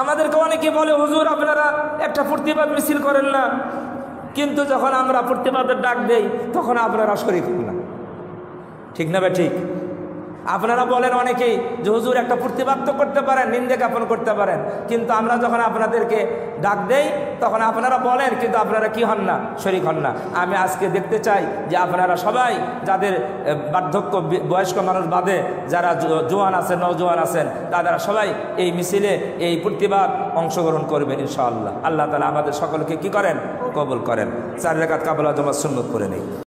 আমাদেরকে অনেকে বলে, হুজুর আপনারা একটা প্রতিবাদ মিছিল করেন না, কিন্তু যখন আমরা প্রতিবাদের ডাক দেই তখন আপনারা শরীক হন না। ঠিক না ভাই? ঠিক। আপনারা বলেন অনেকেই যে হুজুর একটা প্রতিবাদ তো করতে পারেন, নিন্দে জ্ঞাপন করতে পারেন, কিন্তু আমরা যখন আপনাদেরকে ডাক দেই তখন আপনারা বলেন, কিন্তু আপনারা কি হন না? শরীক হন না। আমি আজকে দেখতে চাই যে আপনারা সবাই, যাদের বার্ধক্য বয়স্ক মানুষ বাদে যারা জোয়ান আছেন, নওজোয়ান আছেন, তারা সবাই এই মিছিলে, এই প্রতিবাদ অংশগ্রহণ করবেন ইনশাআল্লাহ। আল্লাহ তাআলা আমাদের সকলকে কি করেন? কবুল করেন। 4 রাকাত কাবলা জমা সুন্নত করে নেই।